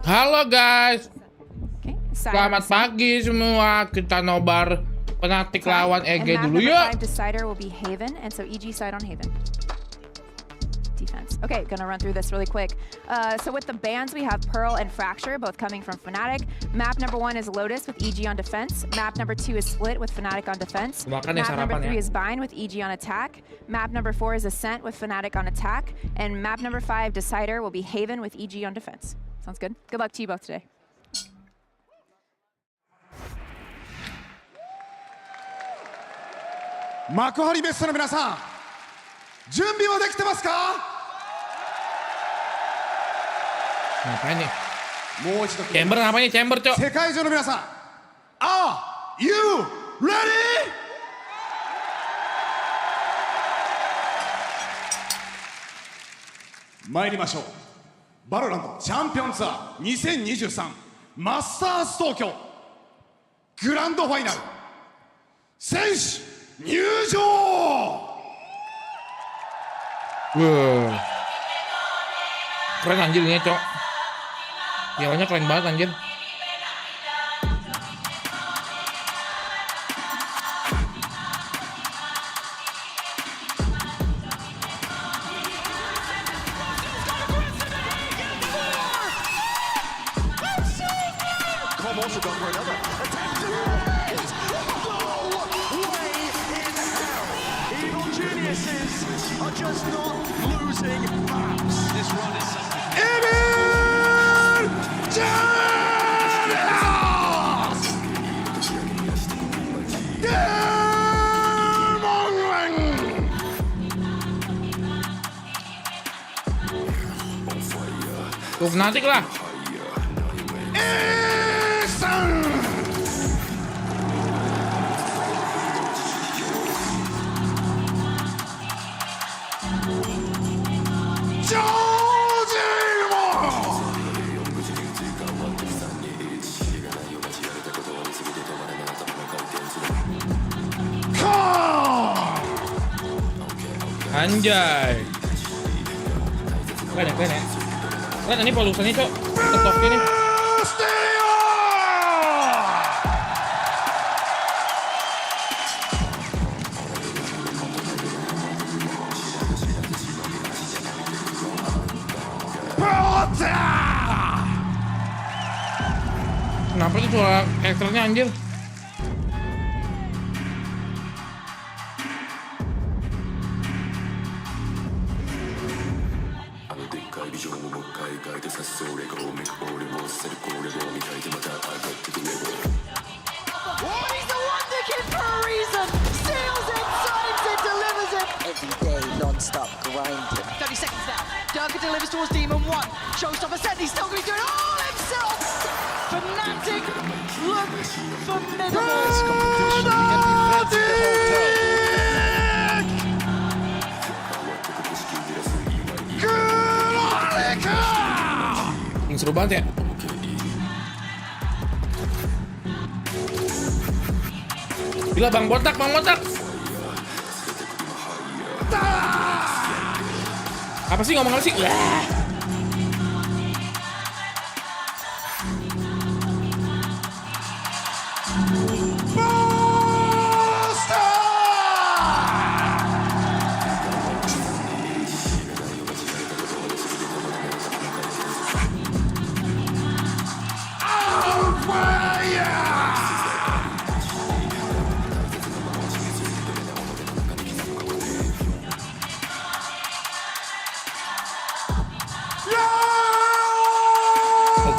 Halo guys, Okay. selamat pagi semua. Kita nobar FNATIC lawan EG dulu yuk. Decider will be Haven, and so EG side on Haven. Defense. Okay, gonna run through this really quick. So with the bans, we have Pearl and Fracture, both coming from FNATIC. Map number 1 is Lotus with EG on defense. Map number 2 is Split with FNATIC on defense. Map number 3 is Bind with EG on attack. Map number 4 is Ascent with FNATIC on attack. And map number 5, Decider, will be Haven with EG on defense. Sounds good. Good luck to you both today. Makuhari Best の皆さん、準備はできてますか？ Ngapain nih? もう一度 Chamber ngapain nih? Chamber, Cok. 世界中の皆さん、Are you ready? 参りましょう。バロランドチャンピオンツアー2023マスターズ東京グランドファイナル選手入場。 Keren anjir ini, Cok. Pialanya keren banget anjir. Tuh FNATIC lah. Anjay. Keren ya, keren ya. Keren ini polusannya, Cok. Tetoknya nih. Kenapa itu suara karakternya anjir? Stop grinding. 30 seconds now. Durga delivers towards Demon 1. Showstopper set. He's still going to do it all himself. FNATIC look formidable. This competition, we have been friends the whole time. Yang seru banget ya. Gila Bang Botak, Bang Botak. Apa sih ngomong apa sih?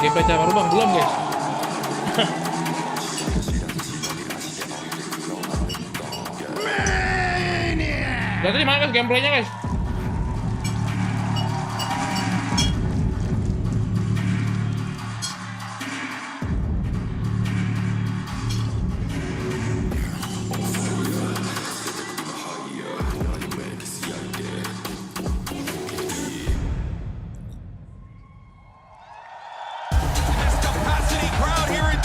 Gameplay cara baru Bang, belum guys. Berarti di mana guys gameplaynya guys?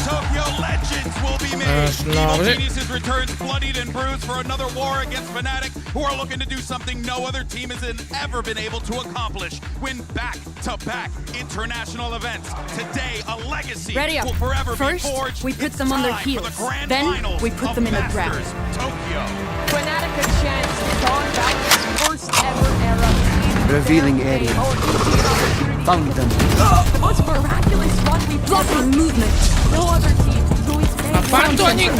Tokyo legends will be made. Evil Geniuses returns bloodied and bruised for another war against FNATIC, who are looking to do something no other team has ever been able to accomplish. Win back-to-back international events. Today, a legacy will forever be forged. We put them on their heels. Then we put them in the ground. Tokyo. FNATIC a chance to dawn Valorant's first ever era. Revealing area. Found them. The most miraculous run we've Blocking movement. no other team who is made Apaan tuh anjing?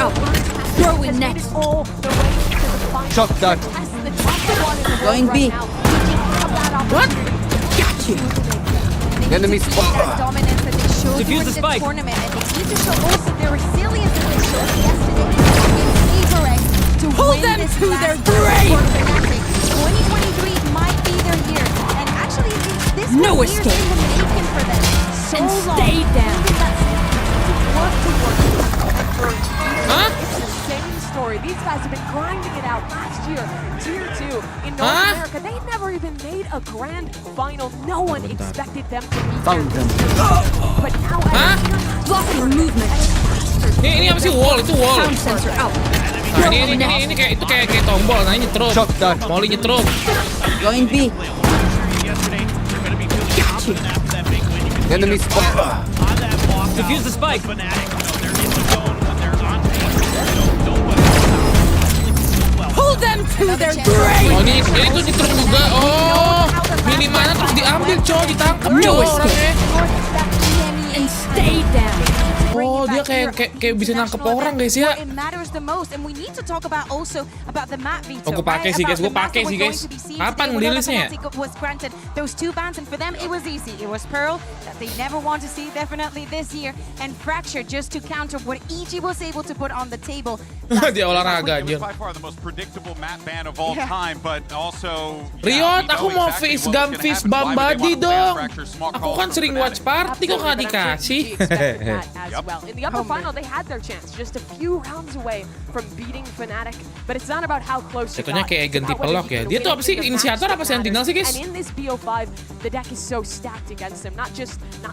Throw in next. all the way to the final. Shock dart. Test the top one in the world Going B. right now. We didn't have that opportunity. Got you. Enemy The spot. dominance that they showed Defuse during the spike. tournament, and they need to show also their resilience that they showed yesterday against Paperrex to Pull win them this to last their round grave. for FNATIC. 2023 might be their year, and actually this No was years escape. in the making for them. So And long. stay down. To work. And for Huh? it's the same story. These guys have been grinding it out last year. Tier 2 in North Huh? America. They never even made a grand final. No one expected them to be Found here. them. But now Huh? Blocking movement. Ini apa sih wall? Itu wall. Sound sensor out. Nah, ini kayak tombol, nah ini nyetrum. Shock dart. Molly nyetrum. Going B. Enemy spot. Defuse the spike. Pull them to their Oh, grave. ini tuh nyetrum juga. Oh, milih mana terus diambil, coy, ditangkap No coy escape. orangnya. And stay down. Oh, dia kayak bisa nangkep orang guys ya. It matters the most, and we need to talk about also about the map veto. Oh, gue pakai sih guys, gue pakai sih guys. Kapan rilisnya? Was granted those two bans, and for them it was easy. It was Pearl that they never want to see, definitely this year, and Fracture just to counter what EG was able to put on the table. Dia olahraga It was anjir. by far the most predictable map ban of all time, but also Riot, aku mau face gam face bambadi dong. Aku kan sering watch party kok gak dikasih. In the upper final, they had their chance, just a few rounds away from beating FNATIC, but it's not about how close you Jatuhnya got. kayak It's ganti about whether pelok you ya. can Dia win tuh apa sih, the inisiator match apa that sentinel sih guys? matters. And in this BO5, the deck is so stacked against them. Not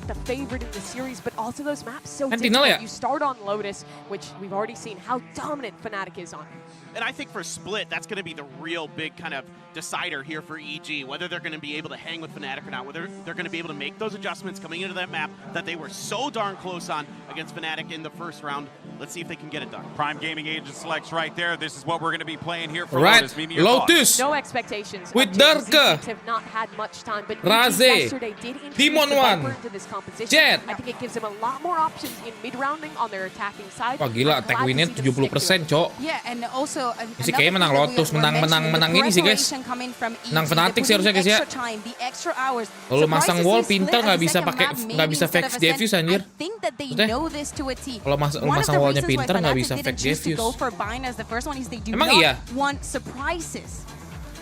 the favorite in the series, but also those maps so Sentinel ya? difficult. You start on Lotus, which we've already seen how dominant FNATIC is on. And I think for Split, that's going to be the real big kind of decider here for EG, whether they're going to be able to hang with FNATIC or not, whether they're going to be able to make those adjustments coming into that map that they were so darn close on against FNATIC in the first round. Let's see if they can get it done. Prime Gaming Agent selects right there. This is what we're going to be playing here for Right, Lotus. Mimi, your thoughts? Lotus. No expectations. With of Jay-Z. Darka. Teams have not had much time, but Raze. yesterday did introduce Demon the One. Viper into this composition. Jet. I think it gives them a lot more options in mid-rounding on their attacking side. Wah gila, I'm attack glad to winnya see them stick to it. 70%, cok. Yeah, and also Sih kayaknya menang Lotus, menang ini sih guys. Menang FNATIC sih harusnya guys ya. Kalau masang wall pintar nggak bisa fake defuse anjir. Kalau masang wallnya pintar nggak bisa fake defuse. Emang iya?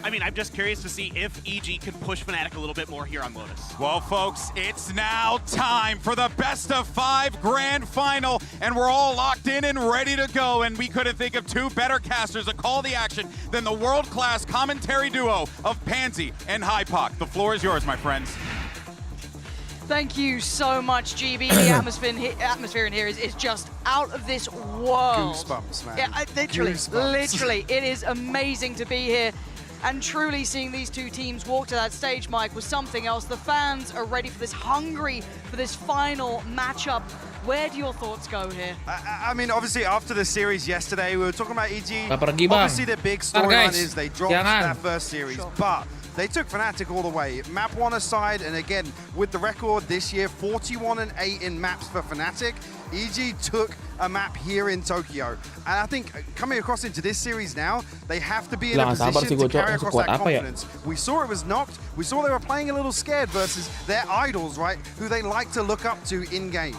I mean, I'm just curious to see if EG can push FNATIC a little bit more here on Lotus. Well, folks, it's now time for the best of 5 grand final, and we're all locked in and ready to go. And we couldn't think of two better casters to call the action than the world-class commentary duo of Pansy and HyperX. The floor is yours, my friends. Thank you so much, GB. The atmosphere in here is just out of this world. Goosebumps, man. Yeah, literally, it is amazing to be here. And truly seeing these two teams walk to that stage, Mike, was something else. The fans are ready for this, hungry for this final matchup. Where do your thoughts go here? I mean, obviously, after the series yesterday, we were talking about EG. Gak pergi bang. Obviously, their big Ntar, storyline guys. is they dropped Jangan. that first series, but they took FNATIC all the way. Map 1 aside, and again, with the record this year, 41-8 in maps for FNATIC, EG took a map here in Tokyo. And I think coming across into this series now, they have to be in a position to carry across that confidence. We saw it was knocked. We saw they were playing a little scared versus their idols, right, who they like to look up to in-game.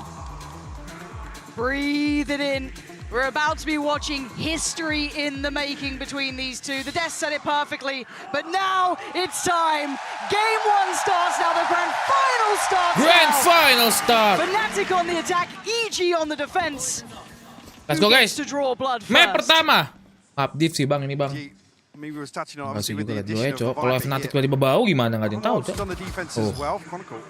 Breathe it in. We're about to be watching history in the making between these two. The desk said it perfectly, but now it's time. Game 1 starts now, the grand final starts Grand now. final start. FNATIC on the attack, EG on the defense. Let's go guys. To draw blood Map first. pertama. Up div sih bang ini bang. Maybe was touching on Masih obviously with juga the liat dulu ya addition cok. of Kalau Viper FNATIC here. tiba-tiba bau gimana nggak ada yang tahu cok. On the defense Oh. as well, Chronicle.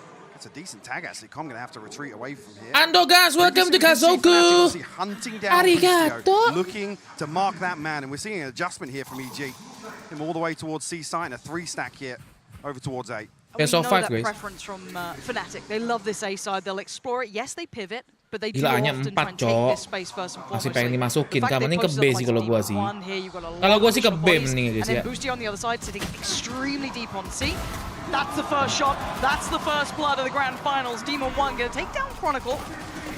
That's a decent tag, actually. Com going to have to retreat away from here. Ando guys, welcome to Kazoku. Hunting down Arigato. Busio, looking to mark that man. And we're seeing an adjustment here from EG. Him all the way towards C site and a 3-stack here over towards A. We know five, that guys. preference from FNATIC. They love this A side. They'll explore it. Yes, they pivot, but they do Gila, hanya often 4, try and take Cok. this space first and foremost. Masih pengen dimasukin. The fact Mending they ke posted B up sih like kalau gua Deep sih. One here, you've got a lot Kalau gua of sih ke additional B bodies, mending ya guys and ya. then Boosty on the other side sitting extremely deep on C. That's the first shot. That's the first blood of the grand finals. Demon 1 going to take down Chronicle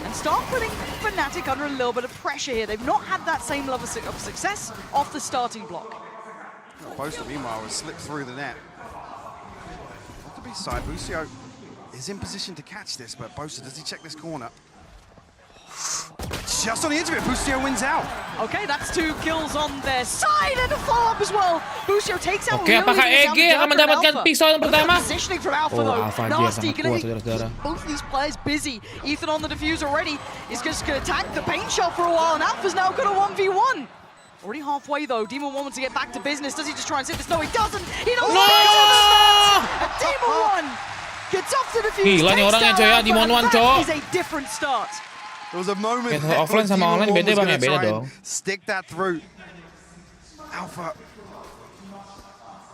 and start putting FNATIC under a little bit of pressure here. They've not had that same level of success off the starting block. Boaster, meanwhile, has slipped through the net. Off the B side, Busio is in position to catch this, but Boaster, does he check this corner? Just on the edge of it, Busio wins out. Okay, that's 2 kills on their side and a follow-up as well. Busio takes out Oke, apakah EG akan mendapatkan pistol yang pertama? Positioning from Alpha Oh, though. Alpha dia Nasty, sangat gonna kuat, keep saudara-saudara. both of these players busy. Ethan on the defuse already. He's just gonna attack the paint shot for a while, and Alpha's now got a 1v1. Already halfway though. Demon 1 wants to get back to business. Does he just try and sit this? No, he doesn't. He doesn't. No! And Demon 1 gets off the defuse. Gila nih orangnya, coy, ya. Demon 1, coy. That is a different start. There was a moment Kayak there offline where sama Demon online 1 beda was bang gonna ya, beda try and dong. stick that through. Alpha,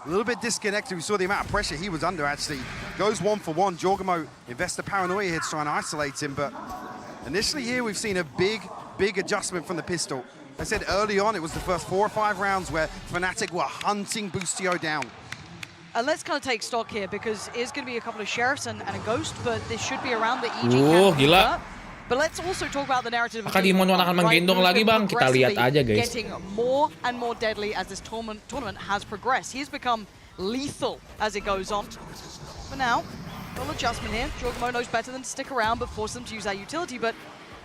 a little bit disconnected. We saw the amount of pressure he was under, actually. Goes 1 for 1. Jorgamo invests the paranoia here to try and isolate him, but initially here we've seen a big adjustment from the pistol. I said early on it was the first 4 or 5 rounds where FNATIC were hunting Boostio down. And let's kind of take stock here because it's going to be a couple of sheriffs and a ghost, but this should be around the EG Gila. convert. But let's also talk about the narrative. Apakah Demon 1 akan menggendong lagi bang? Kita lihat aja guys. Getting more and more deadly as this tournament has progressed. He's become lethal as it goes on. But now, a little adjustment here. Jorgamo knows better than to stick around, but force them to use that utility. But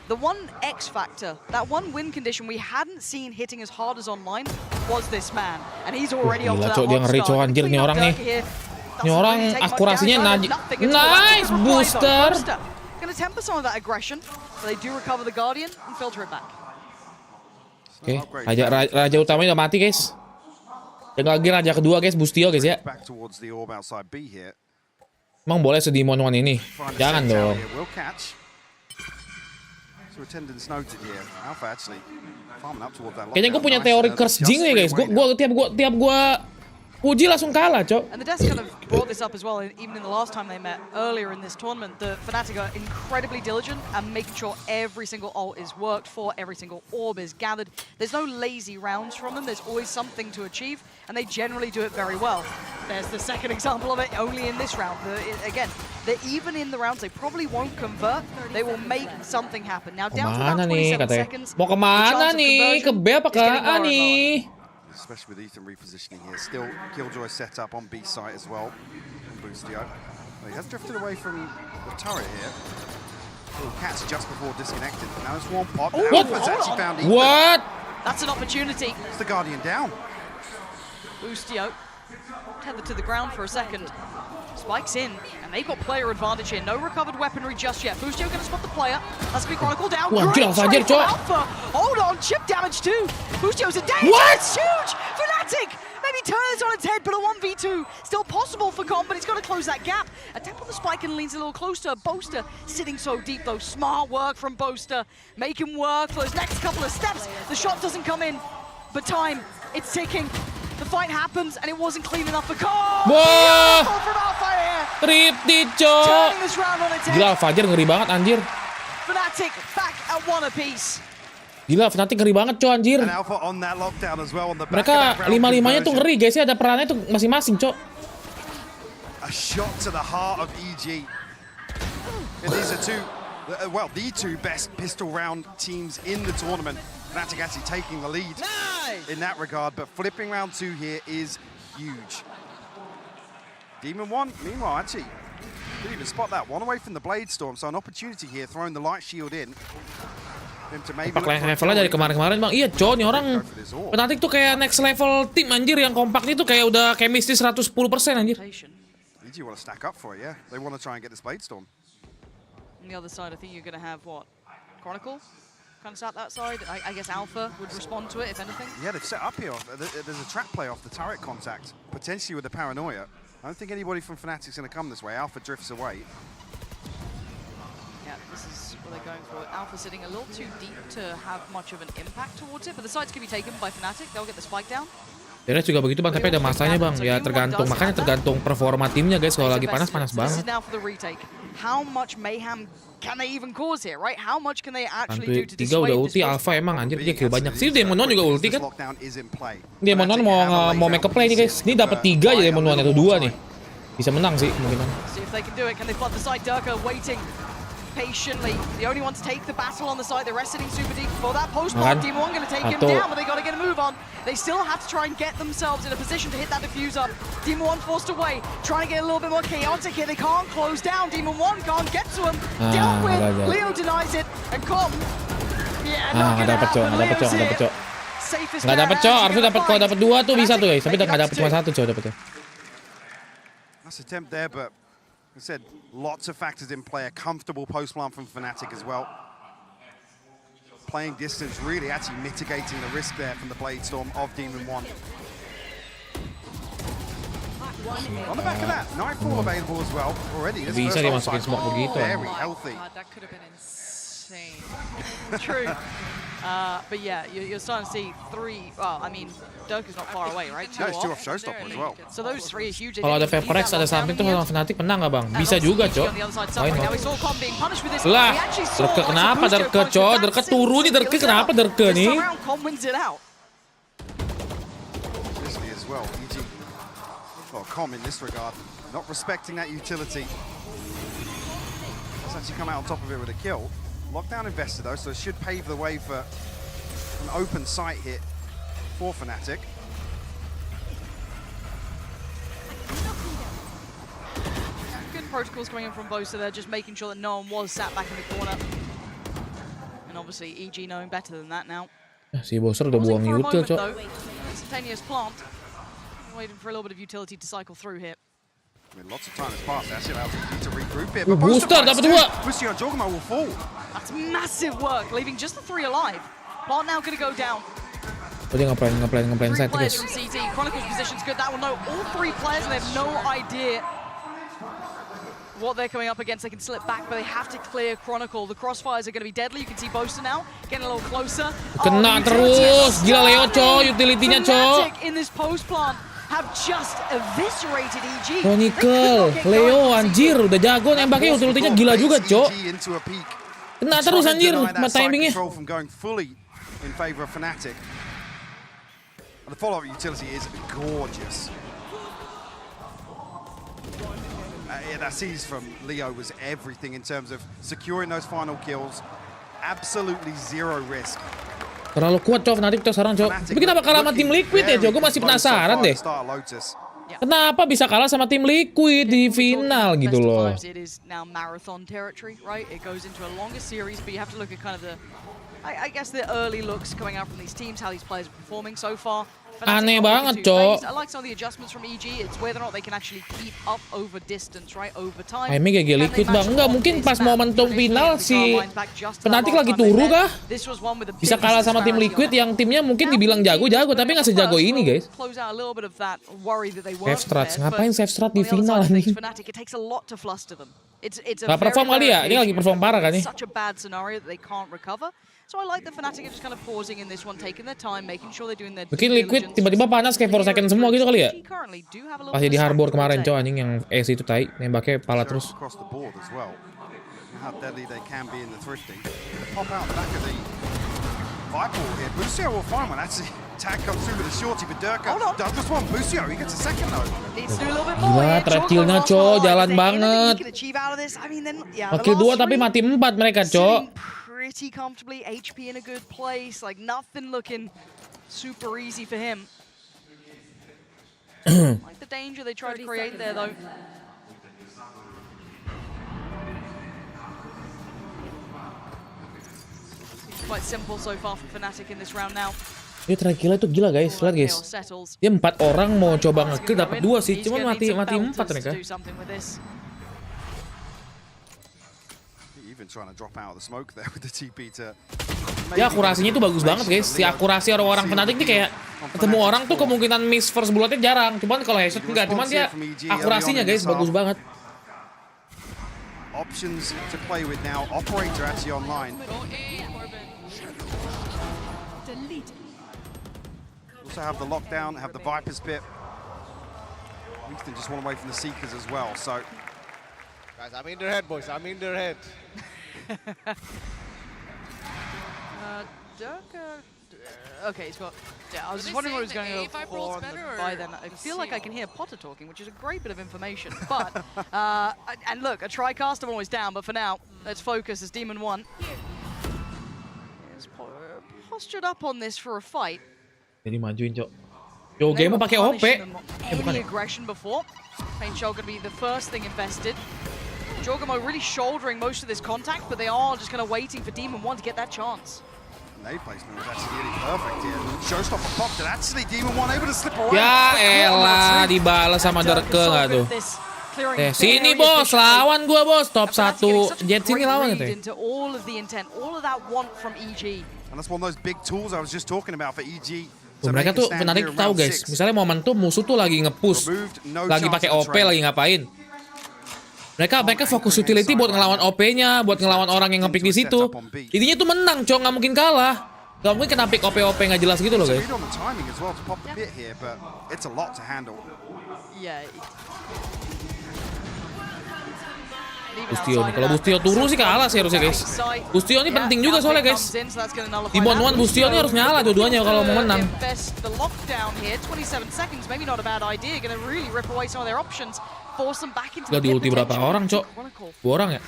the one X factor, that one win condition we hadn't seen hitting as hard as online was this man. And he's already off to that Dia hot ngeri, start. anjir nih orang nih. Ini orang akurasinya nice booster. Going to temper some of that aggression, but they do recover the Guardian and filter it back. Oke, raja utamanya udah mati guys. Yang lagi raja kedua guys, Boostio guys ya. Back towards the orb outside B here. Emang boleh sedemon 1 ini? Jangan dong. Will catch. So attendance noted here. Alpha actually farming up towards that. Kayaknya gue punya teori curse jing nih guys. Tiap gua uji langsung kalah, cok. And the desk kind of brought this up as well, even in the last time they met earlier in this tournament. The FNATIC are incredibly diligent and making sure every single ult is worked for, every single orb is gathered. There's no lazy rounds from them. There's always something to achieve, and they generally do it very well. There's the second example of it only in this round. Again, they're even in the rounds they probably won't convert. They will make something happen. Now down to about 27 seconds. Mau kemana nih? Ke B apa ke A nih? Especially with Ethan repositioning here. Still Killjoy set up on B site as well. Boostio. Well, he has drifted away from the turret here. Little catch just before disconnected. Now it's one pop. What? Alpha's actually found Ethan. What? That's an opportunity. It's the Guardian down. Boostio tethered to the ground for a second. Spikes in, and they've got player advantage here. No recovered weaponry just yet. Boostio going to spot the player. That's going to be Chronicle down. Wah, Great Alpha, trade from Cok. Alpha. Hold on, chip damage too. Boostio's in danger. What? It's huge. FNATIC maybe turn this on its head, but a 1v2 still possible for Com, but he's got to close that gap. A tap on the spike and leans a little closer. Boaster sitting so deep though. Smart work from Boaster. Make him work for those next couple of steps. The shot doesn't come in, but time, it's ticking. The fight happens, and it wasn't clean enough for Com. Wah, From Alpha here. Tripti, cok. Turning this round on its head. Gila, Fajar ngeri banget anjir. FNATIC back at 1 apiece. Gila, FNATIC ngeri banget, cok, anjir. And Alpha on that lockdown as well on the back Mereka of that round lima-limanya tuh conversion. ngeri guys ya, ada perannya tuh masing-masing, cok. A shot to the heart of EG. And these are the two best pistol round teams in the tournament. FNATIC actually taking the lead in that regard, but flipping round 2 here is huge. Demon 1, meanwhile, actually didn't even spot that one away from the Blade Storm, so an opportunity here, throwing the light shield in. Him to maybe Kompak levelnya dari kemarin-kemarin bang. Iya, cok, nih orang FNATIC tuh kayak next level tim anjir, yang kompaknya tuh kayak udah chemistry 110% anjir. EG want to stack up for it, yeah. They want to try and get this Blade Storm. On the other side, I think you're going to have, what, Chronicle? Kind of sat that side. I guess Alpha would respond to it, if anything. Yeah, they've set up here. There's a trap play off the turret contact, potentially with the paranoia. I don't think anybody from FNATIC's going to come this way. Alpha drifts away. they're going for it. Alpha sitting a little too deep to have much of an impact towards it, but the sides can be taken by FNATIC. They'll get the spike down. Daerah juga begitu bang, tapi ada masanya bang. Ya tergantung, makanya tergantung performa timnya guys. Kalau lagi panas banget. How much mayhem can they even cause here, right? How much can they actually do to Tiga udah ulti Alpha emang anjir, dia kill banyak. Sini Demon One juga ulti kan? Demon One mau make a play nih guys. Ini dapat 3 aja Demon One, itu 2 nih. Bisa menang sih mungkin. See if they can do it. Can they flood the side? Durka waiting patiently. The only one to take the battle on the side. The rest sitting super deep for that post block. Demon One going to take him down, but they got to get a move on. They still have to try and get themselves in a position to hit that diffuser. Demon One forced away, trying to get a little bit more chaotic here. They can't close down. Demon One can't get to him. Dealt with. Leo denies it, and Com. Yeah, not gonna happen. Leo's here. Nggak dapet cok, harusnya dapat, kalau dapat 2 tuh bisa tuh guys. Tapi nggak dapet cuma 1 cok dapetnya. Nice attempt there, but like I said, lots of factors in play. A comfortable post plant from FNATIC as well. Playing distance, really actually mitigating the risk there from the Blade Storm of Demon One. On the back of that, Nightfall available as well already. Bisa dia masukin smoke begitu. Very healthy. That could have been insane. True. But yeah, you're starting to see 3. Well, I mean, Dirk is not far away, right? 2 off showstopper as well. So those 3 are huge. Kalau ada Paperrex, ada something tuh sama FNATIC menang nggak bang? Bisa juga cok. Lah, Derke kenapa Derke cok? Derke turun nih, Derke kenapa Derke nih? As well, EG. Well, Com in this regard, not respecting that utility. Let's actually come out on top of it with a kill. Lockdown invested though, so it should pave the way for an open sight hit for FNATIC. Good protocols coming in from both, so they're just making sure that no one was sat back in the corner. And obviously EG knowing better than that now. Si Bowser udah buang util cok. Instantaneous plant. Waiting for a little bit of utility to cycle through here. I mean, lots of time has passed. Actually allows EG to regroup here. Booster dapat 2. Busio and Jogama will fall. That's massive work, leaving just the 3 alive. Plant now going to go down. Oh, dia ngapain side guys. From CT. Chronicle's position's good. That will know all 3 players, and they have no idea what they're coming up against. They can slip back, but they have to clear Chronicle. The crossfires are going to be deadly. You can see Boaster now getting a little closer. Kena terus, gila Leo cok, utility-nya cok. In this post plant have just eviscerated EG. Chronicle, Leo anjir udah jago nembaknya, utility-nya gila juga cok. Kena terus anjir, timingnya. In favor of FNATIC. The follow-up utility is gorgeous. Yeah, that seize from Leo was everything in terms of securing those final kills. Absolutely zero risk. Terlalu kuat cok FNATIC cok sekarang cok. Tapi kenapa kalah sama tim Liquid ya cok? Gue masih penasaran deh. Kenapa bisa kalah sama tim Liquid di final gitu loh? It is now marathon territory, right? It goes into a longer series, but you have to look at kind of the, I guess, the early looks coming out from these teams, how these players are performing so far. Aneh banget, cok. I like some of the adjustments from EG. It's whether or not they can actually keep up over distance, right? Over time. Aimnya GG Liquid bang. Enggak, mungkin pas momentum final si FNATIC lagi turu kah? Bisa kalah sama tim Liquid yang timnya mungkin dibilang jago-jago, tapi nggak sejago ini guys. Safe strats, ngapain safe strat di final nih? Gak perform kali ya? Dia lagi perform parah kan nih? So I like the FNATIC just kind of pausing in this one, taking their time, making sure they're doing their mungkin Liquid tiba-tiba panas kayak 4 second semua gitu kali ya? Pas di Harbor kemarin cowok anjing yang itu tai, nembaknya pala terus. Gila, trap-killnya cowok, jalan banget. Kill 2 tapi mati 4 mereka cowok. Pretty comfortably, HP in a good place, like nothing looking super easy for him. Like the danger they tried to create there though. It's quite simple so far for FNATIC in this round now. Dia terakhirnya tuh gila guys, lihat guys. Dia 4 orang mau coba nge-kill dapat 2 sih, cuma mati 4 mereka. Ya akurasinya itu bagus banget guys. Si akurasi orang-orang FNATIC nih kayak ketemu orang tuh kemungkinan miss first bulletnya jarang. Cuman kalau headshot enggak, cuman dia akurasinya guys bagus banget. options to play with now. Operator actually online. Also have the lockdown, have the Viper's pit. Winston just one away from the Seekers as well, so. Guys, I'm in their head, boys. I'm in their head. Okay, he's got. Yeah, I was just wondering what he was going to go for by then. I feel like I can hear Potter talking, which is a great bit of information. But, and look, a TriCaster always down, but for now, let's focus as Demon 1 is postured up on this for a fight. Jadi majuin, Cok. Yo, game pakai OP. Any aggression before. Pain Shell going to be the first thing invested. Jorgamo really shouldering most of this contact, but they are just kind of waiting for Demon 1 to get that chance. Nade placement was actually really perfect here. Showstopper popped it. Actually, Demon 1 able to slip away. Ya elah, dibalas sama Derke nggak tuh? Sini bos, lawan gua bos. Top 1 Jet sini lawan itu. Into all of the intent, all of that want from EG. And that's one of those big tools I was just talking about for EG. Mereka tuh FNATIC tahu guys, misalnya momentum musuh tuh lagi nge-push, lagi pakai OP, lagi ngapain. Mereka fokus utility buat ngelawan OP-nya, buat ngelawan orang yang nge-pick di situ. Intinya tuh menang, Cok, nggak mungkin kalah. Nggak mungkin kena pick OP nggak jelas gitu loh guys. Bustio nih, kalau Bustio turu sih kalah sih harusnya guys. Bustio ini penting juga soalnya guys. Di Bon 1 Bustio ini harus nyala dua-duanya kalau mau menang. Gak di ulti berapa orang, Cok? 2 orang ya?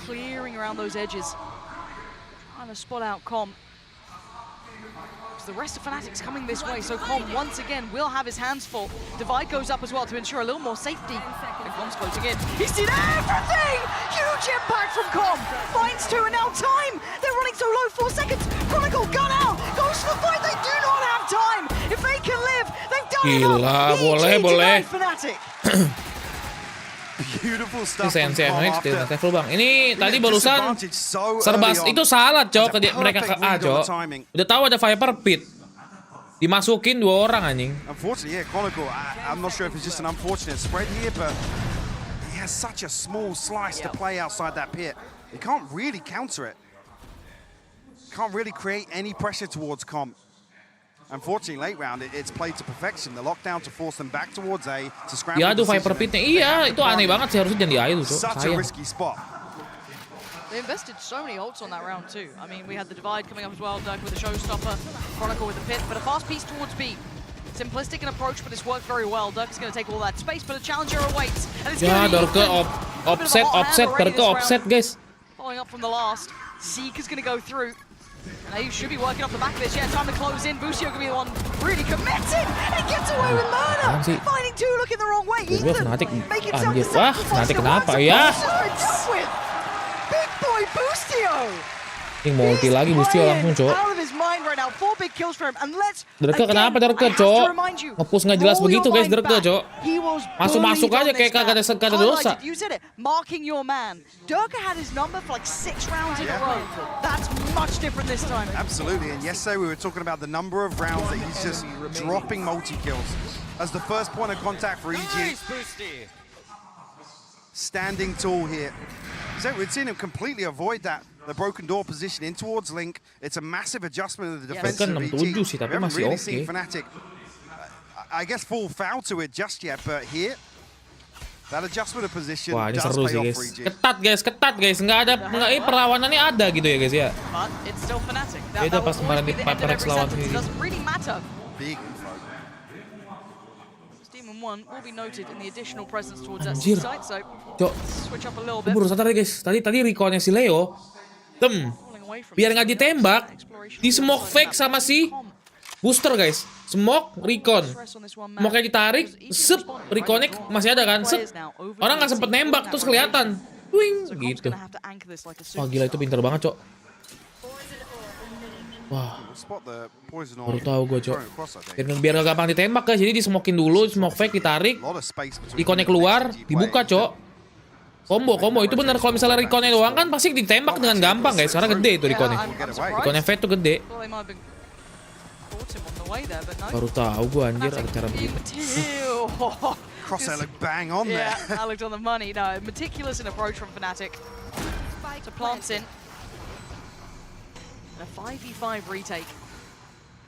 The rest of FNATIC's coming this way, so Com once again will have his hands full. Divide goes up as well to ensure a little more safety. And Com's closing in. He's seen everything! Huge impact from Com! Finds 2 and now time! They're running so low, 4 seconds! Chronicle gun out! Goes for the fight, they do not have time! If they can live, they've done enough! Boleh. FNATIC! Ini CNC level bang. Ini tadi barusan serba itu salah, Cok. Mereka ke A, Cok. Udah tahu ada Viper pit. Dimasukin 2 orang anjing. Unfortunately, yeah, Chronicle, I'm not sure if it's just an unfortunate spread here, but he has such a small slice to play outside that pit. He can't really counter it. Can't really create any pressure towards Com. Unfortunately, late round, it's played to perfection. The lockdown to force them back towards A to scramble. Ya, aduh Viper pitnya. Iya, itu aneh banget sih, harusnya jangan di A itu, Cok. Such a risky spot. They invested so many ults on that round too. I mean, we had the Divide coming up as well, Dirk with the Showstopper, Chronicle with the pit, but a fast piece towards B. Simplistic in approach, but it's worked very well. Dirk's going to take all that space, but a challenger awaits. And it's ya, Dirk offset, Dirk offset, guys. Following up from the last, Seek is going to go through. And he should be working off the back of this. Yeah, time to close in. Bustio could be the one really committed. And he gets away with murder. Finding 2 looking the wrong way. Ethan making some sacrifice. Kenapa ya? Big boy Bustio. Ini mau ulti lagi Bustio langsung, Cok. Derke kenapa Derke, Cok? Nge-push nggak jelas begitu guys, Derke, Cok. Masuk aja kayak kagak ada dosa. Marking your man. Derke had his number for like 6 rounds in a row. That's much different this time. Absolutely, and yesterday we were talking about the number of rounds that he's just dropping multi-kills. As the first point of contact for EG. Standing tall here. So we've seen him completely avoid that. The broken door position in towards Link. It's a massive adjustment of the defense of EG. We haven't really seen FNATIC, I guess, fall foul to it just yet, but here, that adjustment of position does pay off for EG. Ketat guys. Nggak ada, perlawanannya ada gitu ya guys ya. But it's still FNATIC. Beda pas kemarin di Paperrex lawan sendiri. Doesn't really matter. Big info. Demon 1 will be noted in the additional presence towards that Anjir. site, so Cok, switch up a little aku bit. baru sadar guys. Tadi recall-nya si Leo. Biar nggak ditembak, di smoke fake sama si booster guys. Smoke, recon. Smoke-nya ditarik, sep, recon-nya masih ada kan, sep. Orang nggak sempet nembak, terus kelihatan. Wing, gitu. Wah gila itu pinter banget, Cok. Wah, baru tahu gue, Cok. Biar nggak gampang ditembak guys, jadi di smokein dulu, smoke fake ditarik, recon-nya keluar, dibuka, Cok. Combo itu bener, kalau misalnya recon-nya doang kan pasti ditembak dengan gampang guys, karena gede itu recon-nya. Recon-nya fade tuh gede. Baru tahu gue anjir ada cara begitu. Corsair look bang on there. Yeah, that looked on the money. No, meticulous in approach from FNATIC. So plants in. And a 5v5 retake.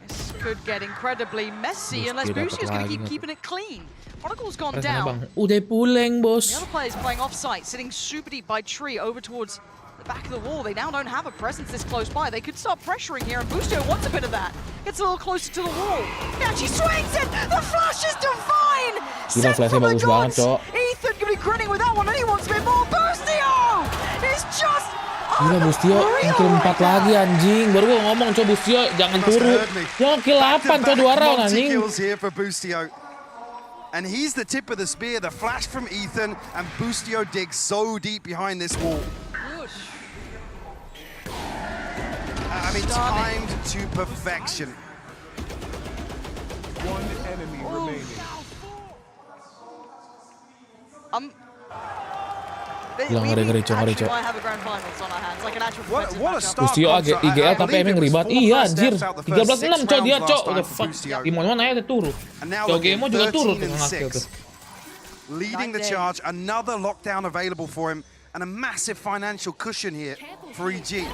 This could get incredibly messy unless Busio's going to keep keeping it clean. Chronicle's gone down. Udah pulang, bos. The other players playing off-site, sitting super deep by tree over towards the back of the wall. They now don't have a presence this close by. They could start pressuring here, and Busio wants a bit of that. Gets a little closer to the wall. Now she swings it! The flash is divine! Gila, flashnya bagus banget, Cok. Ethan gonna be grinning with that one, and he wants a bit more. Busio is just Gila, Busio kill 4 lagi anjing. Baru gua ngomong, Cok, Busio jangan turun. Ya kill 8, Cok, 2 round anjing. And he's the tip of the spear, the flash from Ethan, and Bustio digs so deep behind this wall. I mean, timed to perfection. One enemy remaining. Ngeri, Cok, ngeri, Cok. What a start. Busio IGL tapi emang ribat. Iya anjir. 13-6 Cok dia, Cok. Udah fuck. Gimana aja turun. Cogemo juga turun tengah kill tuh. Leading the charge, another lockdown available for him, and a massive financial cushion here for EG.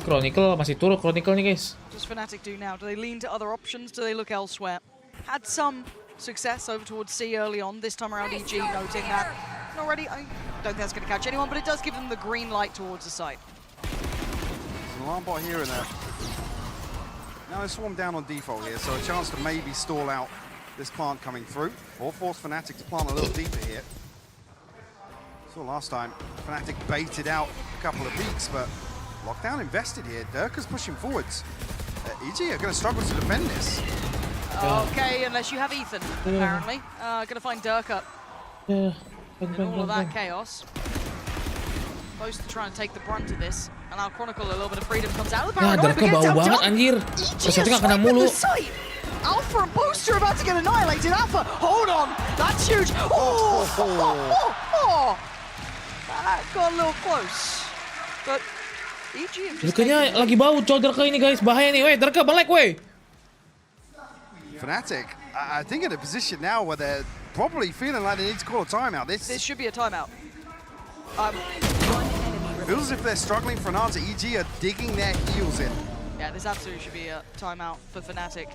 Chronicle masih turun, Chronicle nih guys. What does FNATIC do now? Do they lean to other options? Do they look elsewhere? Had some success over towards C early on. This time around, EG noting that. Already, I don't think that's going to catch anyone, but it does give them the green light towards the site. There's an alarm bot here and there. Now they swarm down on default here, so a chance to maybe stall out this plant coming through, or force FNATIC to plant a little deeper here. So last time, FNATIC baited out a couple of peaks, but lockdown invested here. Durka's pushing forwards. EG are going to struggle to defend this. Okay, unless you have Ethan, apparently. Going to find Durka. And all of that chaos. Supposed to try and take the brunt of this. And now Chronicle, a little bit of freedom comes out of the Ya, Durka bau banget anjir. Terus nggak kena mulu. Alpha and Booster are about to get annihilated. Alpha, hold on. That's huge. That got a little close. But EG have just Durkanya lagi bau, Cok, Durka ini guys. Bahaya nih, weh. Durka balik, weh. FNATIC, I think in a position now where they're probably feeling like they need to call a timeout. This should be a timeout. Feels as if they're struggling for an answer. EG are digging their heels in. Yeah, this absolutely should be a timeout for FNATIC.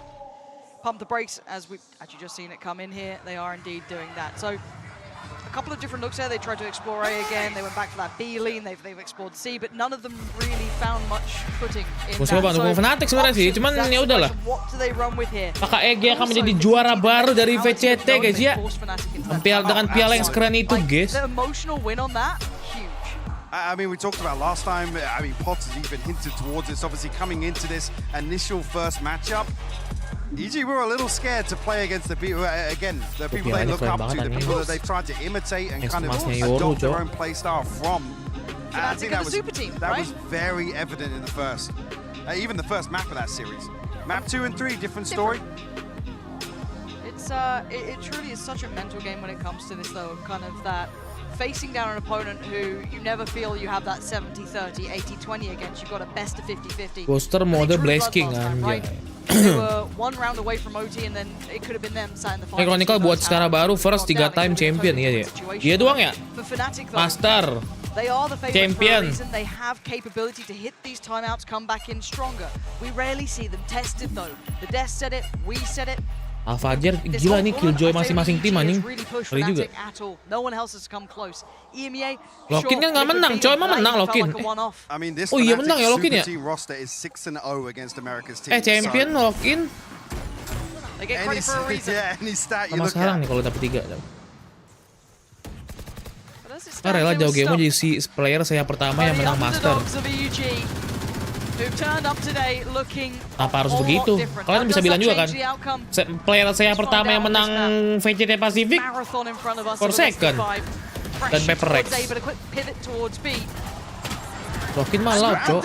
Pump the brakes, as we've actually just seen it come in here. They are indeed doing that. So a couple of different looks there. They tried to explore A again. They went back for that B lean. They've explored C, but none of them really found much footing in that. Coba dukung FNATIC sebenarnya sih, cuman ya udahlah. What do they run with here? Maka EG akan menjadi juara baru dari VCT guys ya. Dengan piala yang sekeren itu guys. The emotional win on that, huge. I mean, we talked about last time. I mean, Potts has even hinted towards this. Obviously, coming into this initial first matchup, EG were a little scared to play against the people, again, the people they look up to, the people that they've tried to imitate and kind of adopt their own play style from. I think that was very evident in the first, even the first map of that series. Map 2 and 3, different story. It truly is such a mental game when it comes to this, though, kind of that facing down an opponent who you never feel you have that 70-30, 80-20 against. You've got a best of 50-50. Poster mode Blazking anjay. They were one round away from OT and then it could have been them sat in the final. Chronicle buat secara baru first 3 time champion ya. Dia doang ya? Master. They are the favorite champion. for a reason. They have capability to hit these timeouts, come back in stronger. We rarely see them tested though. The Death said it, we said it. Fajar gila nih killjoy masing-masing tim anjing. Kali juga. No one else has come close. EMEA Lokin kan nggak menang, coy, emang menang Lokin. Oh iya menang ya Lokin ya. Champion Lokin. Sama sekarang nih kalau dapet 3. Rela jauh game jadi si player saya pertama yang menang Master. Apa harus begitu? Kalian bisa bilang juga kan, player saya pertama yang menang VCT Pacific, Corsair dan Paperrex. Lokin mah loud, Cok.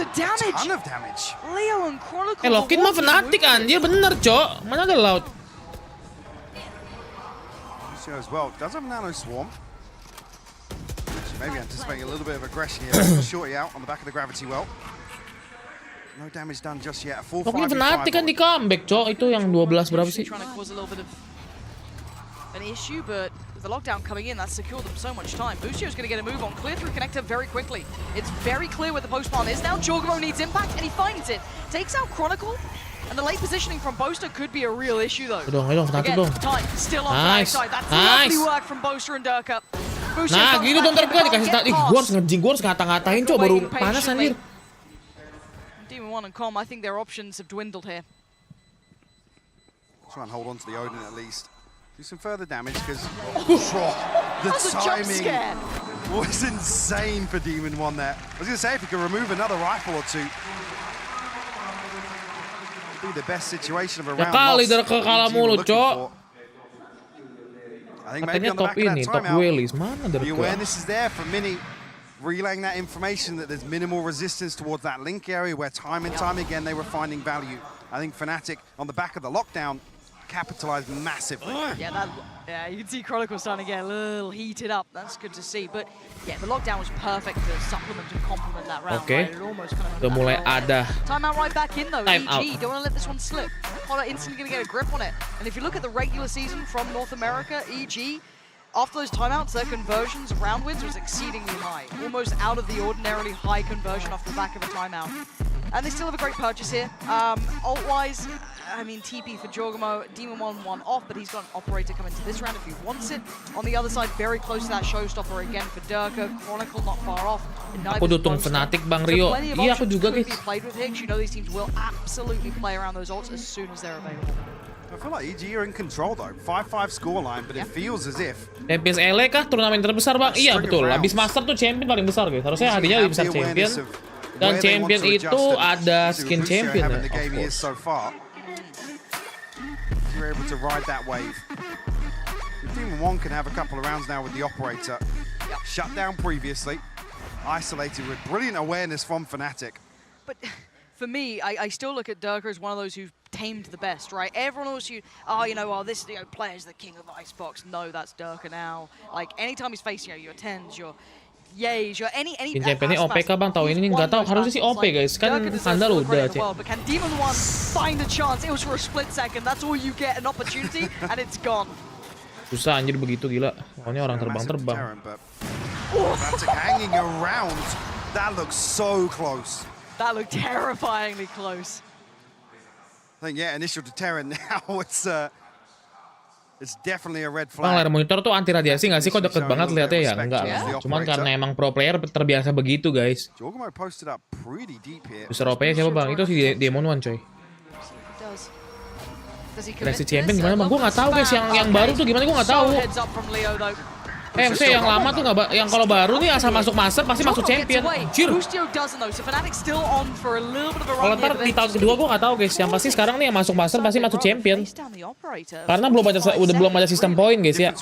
Lokin mah FNATIC anjir, bener, Cok. Mana ada loud? Maybe anticipating a little bit of aggression here. Shorty out on the back of the gravity well. No damage done just yet. Lokin FNATIC kan di comeback, Cok. Itu yang 12 berapa sih? An issue, but With the lockdown coming in, that's secured them so much time. Lucio's going to get a move on, clear through connector very quickly. It's very clear where the post-bomb is. Now Jorgamo needs impact, and he finds it. Takes out Chronicle, and the late positioning from Boaster could be a real issue, though. Again, time still on the side. That's lovely work from Boaster and Durka. Nah, gitu dong ntar gue dikasih tadi. Gue harus ngejing, gue harus ngata-ngatain coba baru panas anjir. Demon 1 and Com, I think their options have dwindled here. Try and hold on to the Odin at least. Do some further damage because the timing was insane for Demon 1 there. I was going to say if he could remove another rifle or two, it'd be the best situation of a round kali loss. Durka kalah mulu, Cok. I think maybe on the back of that timeout, the awareness is there for Mini, relaying that information that there's minimal resistance towards that link area where time and time again they were finding value. I think FNATIC on the back of the lockdown capitalized massively. Yeah, you can see Chronicle starting to get a little heated up. That's good to see. But yeah, the lockdown was perfect to supplement and complement that round. Okay. Right? It almost kind of udah mulai ada. Timeout right back in though. Time out. Don't want to let this one slip. Holler instantly going to get a grip on it. And if you look at the regular season from North America, EG, after those timeouts, their conversions of round wins was exceedingly high. Almost out of the ordinarily high conversion off the back of a timeout. And they still have a great purchase here. Ult-wise, I mean, TP for Jorgamo, Demon 1 off, but he's got an Operator come into this round if he wants it. On the other side, very close to that showstopper again for Durka. Chronicle not far off. Aku dukung FNATIC Bang Rio. Iya, aku juga guys. Played with Higgs. You know these teams will absolutely play around those ults as soon as they're available. I feel like EG are in control though. 5-5 scoreline, but it feels as if Champions LA kah turnamen terbesar Bang? Iya betul. Habis Master tuh champion paling besar guys. Harusnya hadiahnya lebih besar champion. Dan champion itu ada skin champion ya. So far. You're able to ride that wave. Demon 1 can have a couple of rounds now with the Operator. Shut down previously. Isolated with brilliant awareness from FNATIC. But for me, I still look at Durka as one of those who've tamed the best, right? Everyone else, this player's the king of Icebox. No, that's Durka now. Like, anytime he's facing your 10s, your Yays, your any champion ini OP kah Bang? Tahu ini nggak tahu. Harusnya sih OP guys. Kan Handal udah. But can Demon 1 find a chance? It was for a split second. That's all you get, an opportunity, and it's gone. Susah anjir begitu gila. Pokoknya orang terbang-terbang. FNATIC hanging around. That looks so close. That looked terrifyingly close. I think initial deterrent now. It's definitely a red Bang, flag. layar monitor tuh anti radiasi nggak sih? Kok deket banget lihatnya ya? Enggak lah. Cuman karena emang pro player terbiasa begitu guys. User OP-nya siapa Bang? Itu si Demon 1 coy. Seleksi champion gimana Bang? Gue nggak tahu guys. Yang baru tuh gimana? Gue nggak tahu. Maksudnya yang lama tuh nggak, yang kalau baru nih asal masuk master pasti masuk champion. Anjir. Kalau ntar di tahun kedua gue nggak tahu guys. Yang pasti sekarang nih yang masuk master pasti masuk champion. Karena belum ada sistem poin guys ya.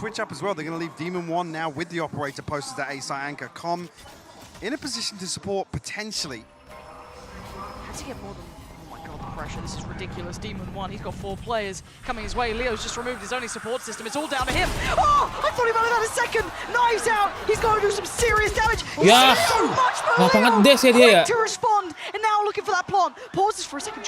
In a position to support potentially. Pressure. This is ridiculous. Demon 1, he's got 4 players coming his way. Leo's just removed his only support system. It's all down to him. Oh, I thought he might have had a second. Knives out. He's going to do some serious damage. Ya, nggak banget des ya dia ya. To respond, and now looking for that plant. Pauses for a second.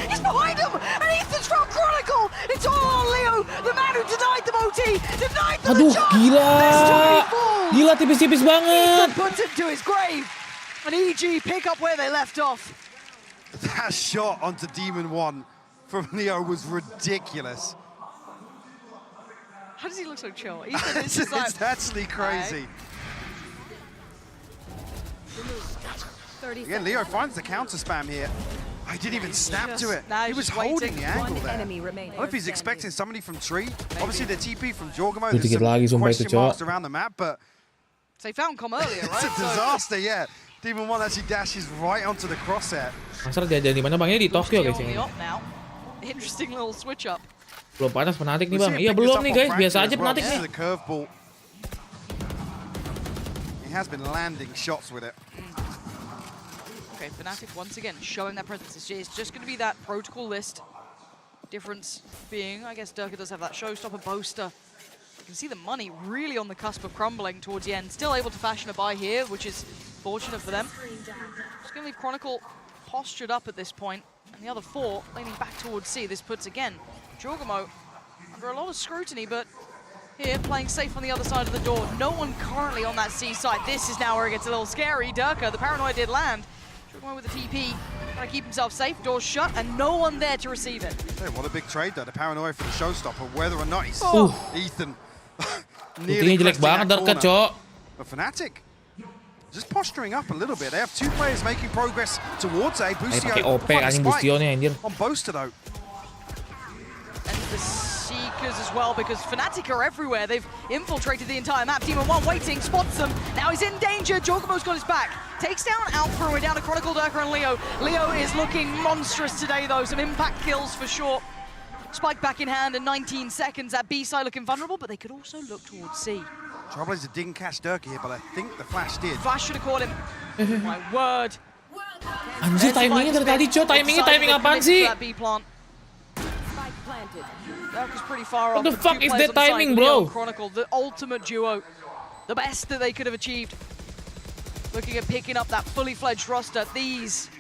He's behind him, and Ethan's found Chronicle. It's all on Leo, the man who denied them OT, denied them the chance. Gila tipis-tipis banget. Ethan puts him to his grave, and EG pick up where they left off. That shot onto Demon 1 from Leo was ridiculous. How does he look so chill? Ethan is just like, it's actually crazy. Again, Leo finds the counter spam here. I didn't even snap to it. He was holding the angle there. I don't know if he's expecting somebody from Tree. Obviously, the TP from Jorgamo. There's some question marks around the map, but they found Com earlier, right? It's a disaster, yeah. Demon 1 actually dashes right onto the crosshair. Master jajan di mana Bang? Ini di Tokyo guys ini. Interesting little switch up. Belum panas FNATIC nih Bang. Iya belum nih guys, biasa aja FNATIC nih. He has been landing shots with it. Okay, FNATIC once again showing that presence. It's just going to be that protocol list. Difference being, I guess Durka does have that showstopper Boaster. You can see the money really on the cusp of crumbling towards the end. Still able to fashion a buy here, which is fortunate for them. Just going to leave Chronicle postured up at this point, and the other 4 leaning back towards C. This puts, again, Jorgamo under a lot of scrutiny, but here, playing safe on the other side of the door. No one currently on that C side. This is now where it gets a little scary. Durka, the paranoia did land. Going with the TP, trying to keep himself safe. Doors shut, and no one there to receive it. Hey, what a big trade though. The paranoia for the showstopper, whether or not he's Ethan. Ultinya jelek banget Durka, Cok. But FNATIC just posturing up a little bit. They have two players making progress towards A. Bustio pakai OP anjing Bustionnya anjir. on Boaster though. And the Seekers as well, because FNATIC are everywhere. They've infiltrated the entire map. Demon 1 waiting, spots them. Now he's in danger. Jogamo's got his back. Takes down Alpha, and we're down to Chronicle, Durka, and Leo. Leo is looking monstrous today, though. Some impact kills for sure. Spike back in hand in 19 seconds. That B side looking vulnerable, but they could also look towards C. Trailblazer didn't catch Durka here, but I think the flash did. Flash should have caught him. My word. Anjir, timingnya dari tadi, Cok. Timing apaan sih? Durka's pretty far off. What the fuck is that timing, bro? Chronicle, the ultimate duo. The best that they could have achieved. Looking at picking up that fully fledged roster. These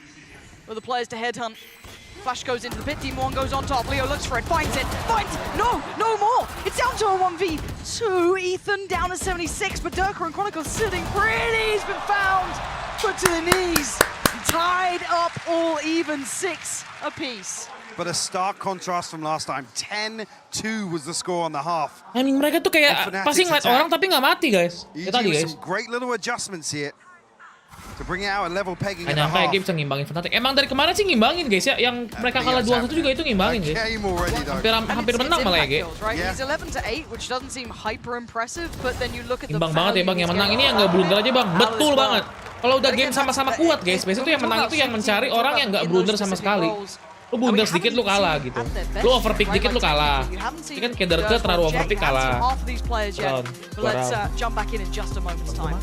were the players to headhunt. Flash goes into the pit, Team 1 goes on top. Leo looks for it, finds it, no more! It's down to a 1v2. Ethan down to 76, but Durka and Chronicle sitting pretty. He's been found, put to the knees. Tied up all even, 6 apiece. But a stark contrast from last time. 10-2 was the score on the half. I mean, mereka tuh kayak pasti ngeliat orang tapi nggak mati, guys. EG Tadi, with guys. some great little adjustments here to bring it out a level pegging in the Nyangka half. dia bisa ngimbangin FNATIC. Emang dari kemarin sih ngimbangin, guys ya. Yang mereka kalah 2-1 juga itu ngimbangin, guys. Hampir menang malah ya, guys. He's 11-8, which doesn't seem hyper impressive, but then you look at the Imbang banget ya, Bang. Yang menang ini yang nggak blunder aja, Bang. Betul banget. Kalau udah game sama-sama kuat, guys, biasanya tuh yang menang itu yang mencari orang yang nggak blunder sama sekali. Lu blunder sedikit lu kalah gitu. Lu overpick dikit lu kalah. Ini kan kayak Durka terlalu overpick kalah. Let's jump back in just a moment's time.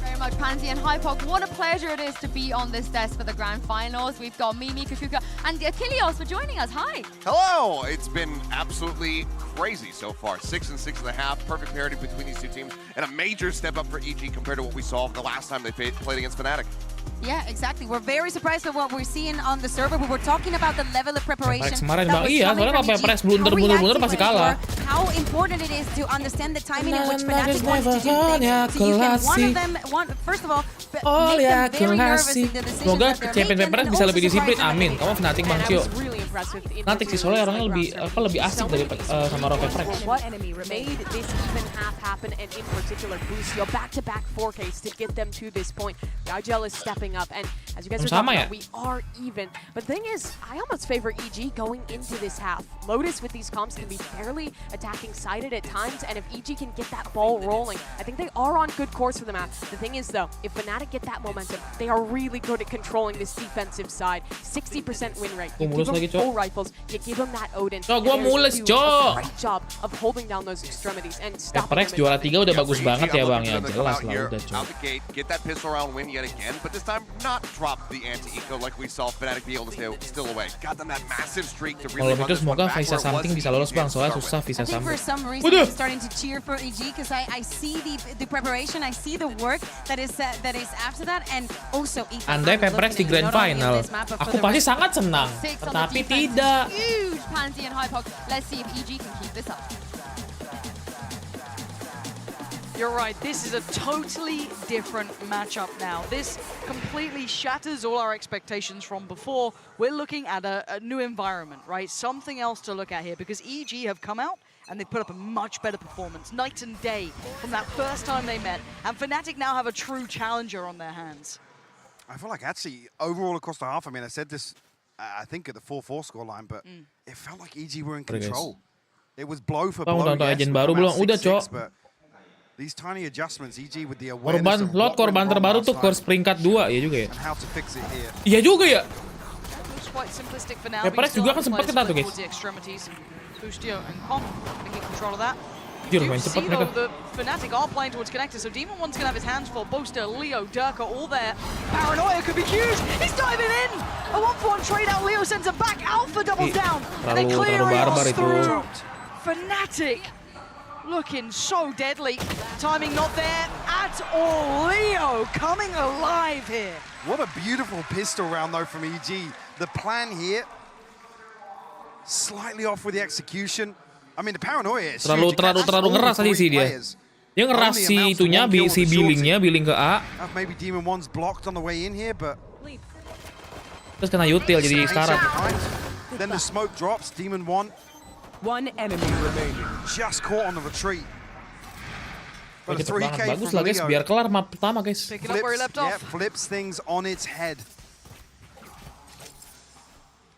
Very much, Pansy and Hypoc. What a pleasure it is to be on this desk for the grand finals. We've got Mimi, Kakuka, and Achilles for joining us. Hi. Hello. It's been absolutely crazy so far. 6 and 6.5, perfect parity between these two teams, and a major step up for EG compared to what we saw the last time they played against FNATIC. Yeah, exactly. We're very surprised at what we're seeing on the server, but we're talking about the level of preparation. Kemarin Bang, iya, soalnya kalau Paperrex blunder pasti kalah. How important it is to understand the timing in which FNATIC wants to do things. So you can first of all, make them very nervous in the decisions Semoga that they're champion making, Paperrex and bisa also lebih disiplin. surprise Amin. Kamu FNATIC Bang Cio. FNATIC sih soalnya orangnya lebih asik dari sama orang Paperrex. What enemy made this even half happen, and in particular Bustio back-to-back 4Ks to get them to this point. Djaja is stepping up, and as you guys are talking about, we are even. But the thing is, I almost favor EG going into this half. Lotus with these comps can be fairly attacking-sided at times, and if EG can get that ball rolling, I think they are on good course for the map. The thing is, though, if FNATIC get that momentum, they are really good at controlling this defensive side. 60% win rate. You give them full rifles, you give them that Odin. Cok, gua mules, Cok. Great job of holding down those extremities and stopping FNATIC juara 3 udah bagus banget ya, Bang. Ya jelas lah udah, Cok. Out the gate, get that pistol round win yet again, but this time not drop the anti-eco like we saw FNATIC be able to stay still away. Got them that massive streak to really run this one semoga back Visa where it something was. bisa lolos, Bang. Soalnya susah Visa I think for something. some reason I'm starting to cheer for EG because I see the preparation, I see the work that is after that, and also Ethan. Andai Paperrex di grand final, aku pasti sangat senang. Tetapi tidak. Huge, Pansy and Hypoc. Let's see if EG can keep this up. You're right, this is a totally different matchup now. This completely shatters all our expectations from before. We're looking at a new environment, right? Something else to look at here, because EG have come out and they put up a much better performance, night and day, from that first time they met. And FNATIC now have a true challenger on their hands. I feel like actually, overall across the half, I mean, I said this, I think at the 4-4 scoreline, but it felt like EG were in control. It was blow for blow, yes, baru belum, udah, Cok. but these tiny adjustments, EG with the Korban awareness of lot korban terbaru tuh Corsair peringkat 2 ya juga ya. and how to fix it here. Iya juga ya. Quite simplistic for now. FNATIC juga kan sempat kena tuh, guys. Bustio and Comp taking control of that. Jujur main cepat mereka. The FNATIC are playing towards connector, so Demon 1's gonna have his hands full. Boaster, Leo, Durka, all there. Paranoia could be huge. He's diving in. A 1-for-1 trade out. Leo sends it back. Alpha doubles down. And they clear it through. FNATIC looking so deadly. Timing not there at all. Leo coming alive here. What a beautiful pistol round though from EG. The plan here, slightly off with the execution. I mean, the paranoia is Terlalu ngeras tadi sih dia. Dia ngeras si itunya, si billing ke A. Maybe Demon 1's blocked on the way in here, but Terus kena util jadi sekarat. then the smoke drops. Demon 1 One enemy remaining. just caught on the retreat. But a Cepet banget. 3K Bagus from lah guys, Leo biar kelar map pertama guys. flips things on its head.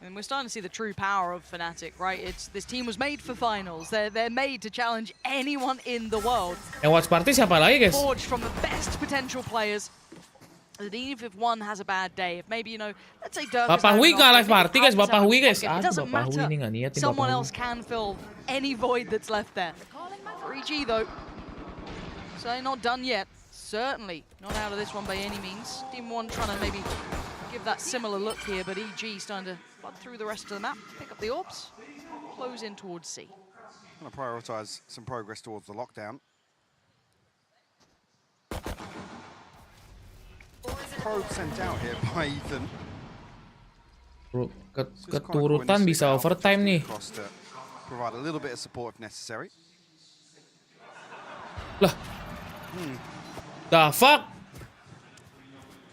And we're starting to see the true power of FNATIC, right? This team was made for finals. They're made to challenge anyone in the world. Yang watch party siapa lagi guys? Forged from the best potential players. That even if one has a bad day, if maybe, you know, let's say Dirk Bapak Hui nggak live party guys, Bapak Hui guys. it Aduh, doesn't Bapak Hui matter. ini nggak niatin Someone Bapak else Hui. can fill any void that's left there. For EG though, so they're not done yet. Certainly not out of this one by any means. Team 1 trying to maybe give that similar look here, but EG starting to flood through the rest of the map, pick up the orbs, close in towards C. I'm going to prioritize some progress towards the lockdown. Probe sent out here by Ethan. Keturutan bisa overtime nih. Provide a little bit of support if necessary. Lah. The fuck?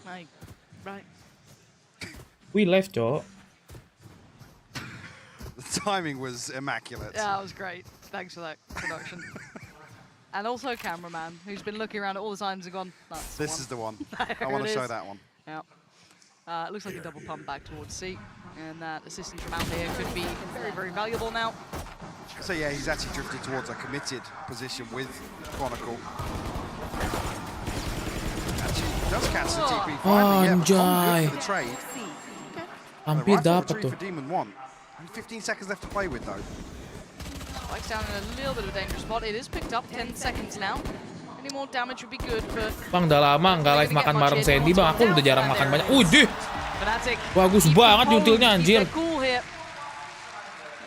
Right. We left, Cok. The timing was immaculate. Yeah, that was great. Thanks for that production. And also cameraman, who's been looking around at all the signs and gone, that's This is the one. I want to show that one. Yeah. It looks like a double pump back towards C. And that assistance from out here could be very, very valuable now. So yeah, he's actually drifted towards a committed position with Chronicle. Actually, does catch the TP finally. Anjay. For the trade. Hampir dapat tuh. For Demon 1. And 15 seconds left to play with though. Spike's down in a little bit of a dangerous spot. It is picked up, 10 seconds now. Any more damage would be good, but... Bang, udah lama nggak live makan bareng Sandy, Bang. Aku udah jarang makan banyak. Udih! Bagus banget utilnya, anjir.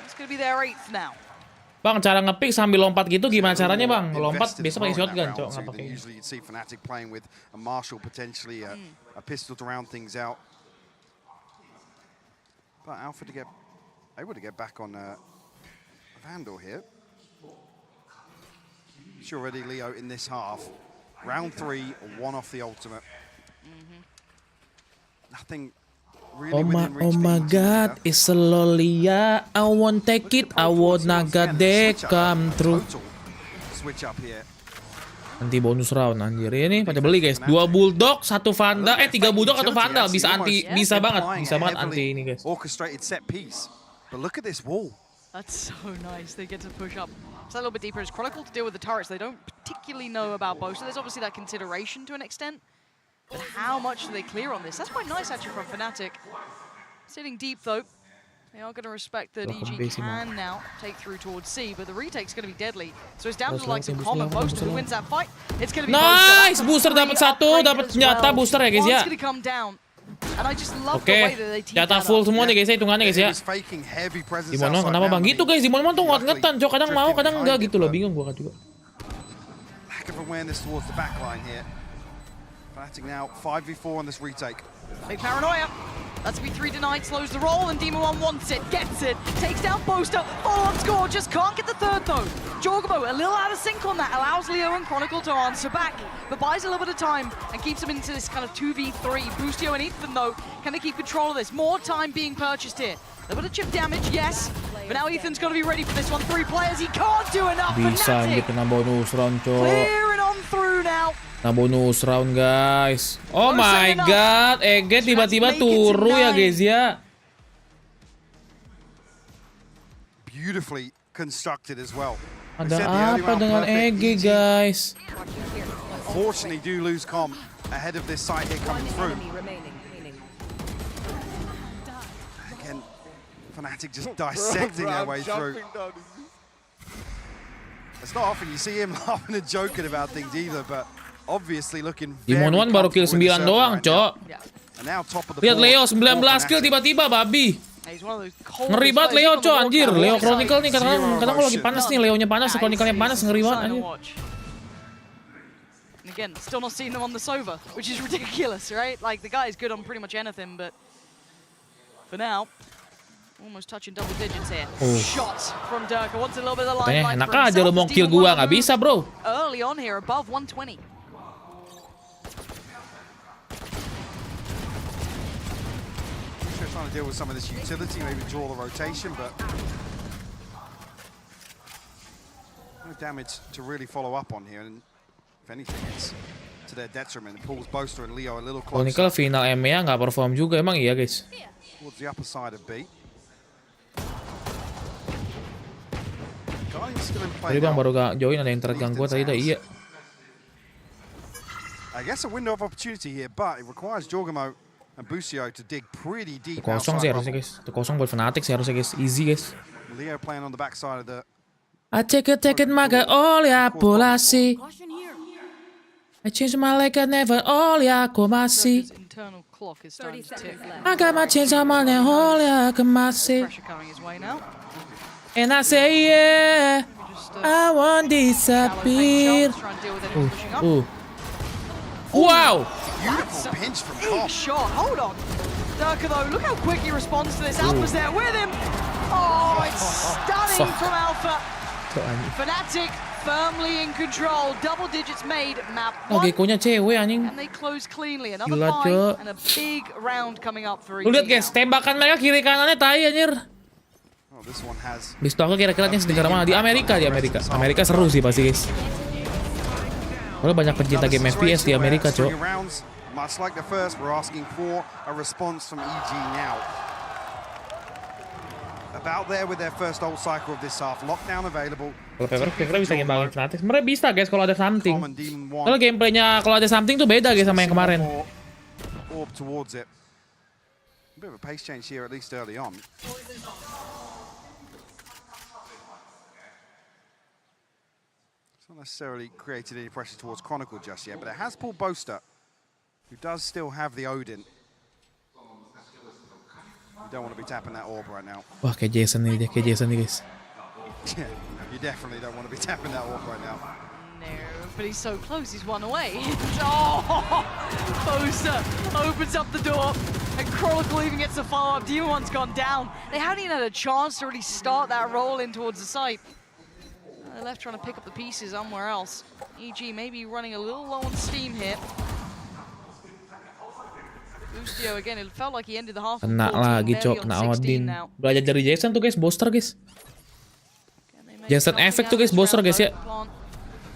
It's gonna be their 8th now. Bang, cara ngepick sambil lompat gitu gimana caranya, Bang? Lompat biasa pakai shotgun, Cok. Nggak pakai. Usually you'd see FNATIC playing with a Marshall, potentially a pistol to round things out. But Alpha able to get back on Vandal here. It's already Leo in this half. Round 3, 1 off the ultimate. Nothing really within reach. Oh my god, it's a lolia. I won't take it. I would naga de come through. Switch up here. Nanti bonus round anjir. Ini pada beli guys. 2 bulldog, 1 vandal, 3 bulldog, 1 vandal. Bisa banget anti ini guys. Orchestrated set piece. But look at this wall. That's so nice. They get to push up. It's a little bit deeper as Chronicle to deal with the turrets. They don't particularly know about both, so there's obviously that consideration to an extent. But how much do they clear on this? That's quite nice actually from FNATIC. Sitting deep though. They are going to respect that EG can now take through towards C, but the retake's going to be deadly. So it's down to the likes of Common. Booster, who wins that fight? It's going to be nice! Booster dapat 1, dapat senjata booster ya guys ya. It's going to come down. And I just love the way that they team jatah full semua nih guys ya, hitungannya guys ya. Dimana kenapa bang gitu guys? Dimana tuh ngetan, Cok. Kadang mau, kadang enggak gitu loh. Bingung gua kan juga. Lack of awareness towards the back line here. FNATIC now 5v4 on this retake. Big paranoia. That's B3 denied, slows the roll, and Demon 1 wants it, gets it, takes down Boaster, follow-up score, just can't get the third though. Jorgabo, a little out of sync on that, allows Leo and Chronicle to answer back, but buys a little bit of time and keeps him into this kind of 2v3. Boostio and Ethan though, can they keep control of this? More time being purchased here. A little bit of chip damage, yes, but now Ethan's got to be ready for this one. 3 players, he can't do enough. Bisa anjir kena bonus round, Cok. Clearing on through now. Nah bonus round guys. Oh my god, Ege tiba-tiba turu ya guys ya. Beautifully constructed as well. Ada apa dengan Ege guys? Unfortunately do lose comm ahead of this side here coming through. Again, FNATIC just dissecting their way through. It's not often you see him laughing and joking about things either, but obviously looking very Demon 1 baru kill 9 doang, Cok. Lihat Leo 19 kill tiba-tiba babi. Ngeri banget Leo, Cok, anjir. Leo Chronicle nih kadang kalau lagi panas nih, Leonya panas, Chronicle-nya panas, ngeri banget anjir. And again, still not seeing them on the Sova, which is ridiculous, right? Like the guy is good on pretty much anything, but for now, Almost touching double digits here. Shots from Durka. Wants a little bit of the Katanya limelight enak for aja himself. lu mau kill gua, nggak bisa bro. Early on here, above 120. Trying to deal with some of this utility, maybe draw the rotation, but no damage to really follow up on here. And if anything, it's to their detriment. It pulls Boaster and Leo a little closer. Chronicle final EMEA nggak perform juga, emang iya guys. Towards the upper side of B. Tadi bang baru gak join, ada yang terganggu tadi dah, iya. I guess a window of opportunity here, but it requires Jorgamo and Busio to dig pretty deep. Kosong sih harusnya guys, kosong buat FNATIC sih harusnya guys, easy guys. Leo playing on the backside of the. I take it maga olha polasi. I change my leg and never olha komasi. Internal clock is starting to tick. I got my change on my olha komasi. Pressure coming his way now. And I say yeah, I won't disappear. Wow. Beautiful pinch from Big shot. Hold on. Durka though, look how quick he responds to this. Alpha's there with him. Oh, it's stunning from Alpha. FNATIC firmly in control. Double digits made. Map one. Gekkonya cewek anjing. And they close cleanly. Another Gila, fight Cok. and a big round coming up for Lu lihat guys, tembakan mereka kiri kanannya tai anjir. Bis aku kira-kira di negara mana? Di Amerika, Amerika seru sih pasti guys. Soalnya banyak pencinta game FPS di Amerika, Cok. Much like the first, we're asking for a response from EG now. About there with their first ult cycle of this half. Lockdown available. Kalau Paperrex bisa ngimbangin FNATIC. Sebenarnya bisa guys kalau ada something. Kalau gameplaynya kalau ada something tuh beda guys sama yang kemarin. Orb towards it. A bit of a pace change here at least early on. It's not necessarily created any pressure towards Chronicle just yet, but it has pulled Boaster, who does still have the Odin. You don't want to be tapping that orb right now. Wah, kayak Jason nih guys. Yeah, you definitely don't want to be tapping that orb right now. No, but he's so close, he's one away. Oh, Boaster opens up the door, and Chronicle even gets a follow-up. Demon One's gone down. They haven't even had a chance to really start that roll in towards the site. They're left trying to pick up the pieces somewhere else. EG maybe running a little low on steam here. Ustio again, it felt like he ended the half. Kena lagi, Cok, kena Odin. Belajar dari Jason tuh guys, Boaster guys. Jason effect tuh guys, Boaster guys ya.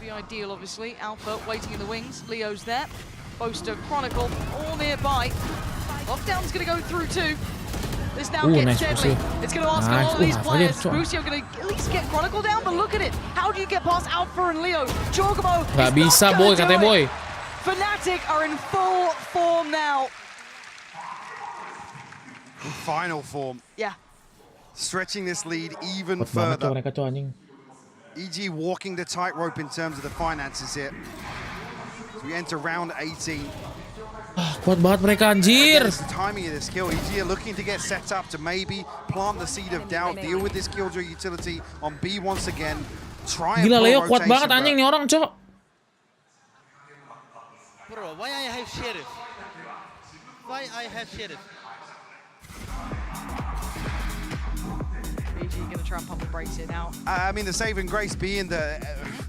Be ideal obviously. Alpha waiting in the wings. Leo's there. Boaster, Chronicle, all nearby. Lockdown's gonna go through too. This now gets deadly. It's going to ask a lot of these players. Busio going to at least get Chronicle down, but look at it. How do you get past Alpha and Leo? Jorgamo Gak bisa boy, katanya boy. FNATIC are in full form now. In final form. Yeah. Stretching this lead even further. Mereka tuh anjing. EG walking the tightrope in terms of the finances here. As we enter round 18. Kuat banget mereka anjir. The timing of this kill. EG are looking to get set up to maybe plant the seed of doubt, deal with this killjoy utility on B once again. Try and gila Leo rotation, kuat banget anjing nih orang, Cok. Bro, why I have Sheriff? Why I have Sheriff? Gonna try and pump the brakes here now. I mean, the saving grace being the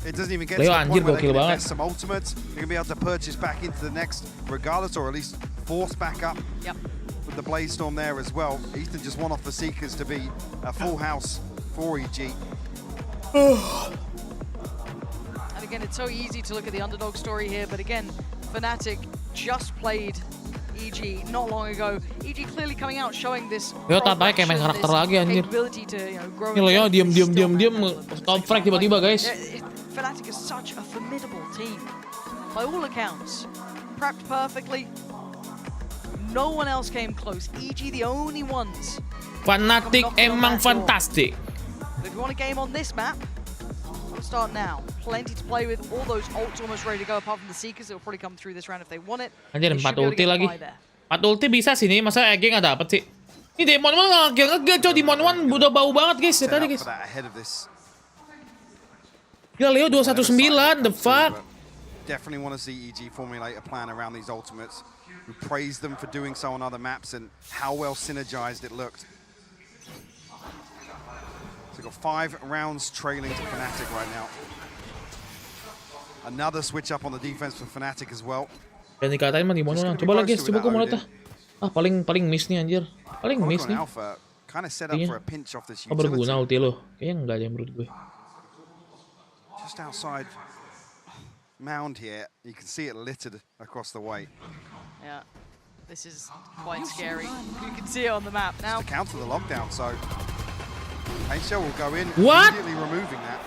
it doesn't even get Leo, to the point where they gokil can banget. invest some ultimates. They're gonna be able to purchase back into the next, regardless, or at least force back up. Yep. With the Blaze Storm there as well. Ethan just won off the Seekers to be a full house for EG. And again, it's so easy to look at the underdog story here, but again, FNATIC just played EG not long ago. EG clearly coming out showing this Leo tatanya kayak main karakter lagi anjir. capability to, you know, grow. Ini Leo diam top frag tiba-tiba guys. FNATIC is such a formidable team. By all accounts, prepped perfectly. No one else came close. EG the only ones. FNATIC emang fantastic. But if you want a game on this map, we'll start now. Plenty to play with. All those ults almost ready to go, apart from the Seekers. They'll probably come through this round if they want it. Anjir 4 ulti lagi. 4 ulti bisa sini, masa EG nggak dapet sih? Ini Demon One nggak Cok. Demon One udah bau banget guys tadi guys. Gila Leo 219, the fuck. Definitely want to see EG formulate a plan around these ultimates. We praised them for doing so on other maps and how well synergized it looked. They've got 5 rounds trailing to FNATIC right now. Another switch up on the defense for FNATIC as well. Dan dikatain mah gimana orang? Coba lagi, coba gue mau lihat. Paling miss nih anjir. Paling miss nih. Kind of set up for a pinch off this utility. utility. Berguna ulti lo. Kayaknya enggak aja menurut gue. Just outside mound here, you can see it littered across the way. Yeah, this is quite scary. You can see it on the map now. To counter the lockdown, so Paint Shell will go in, What? immediately removing that.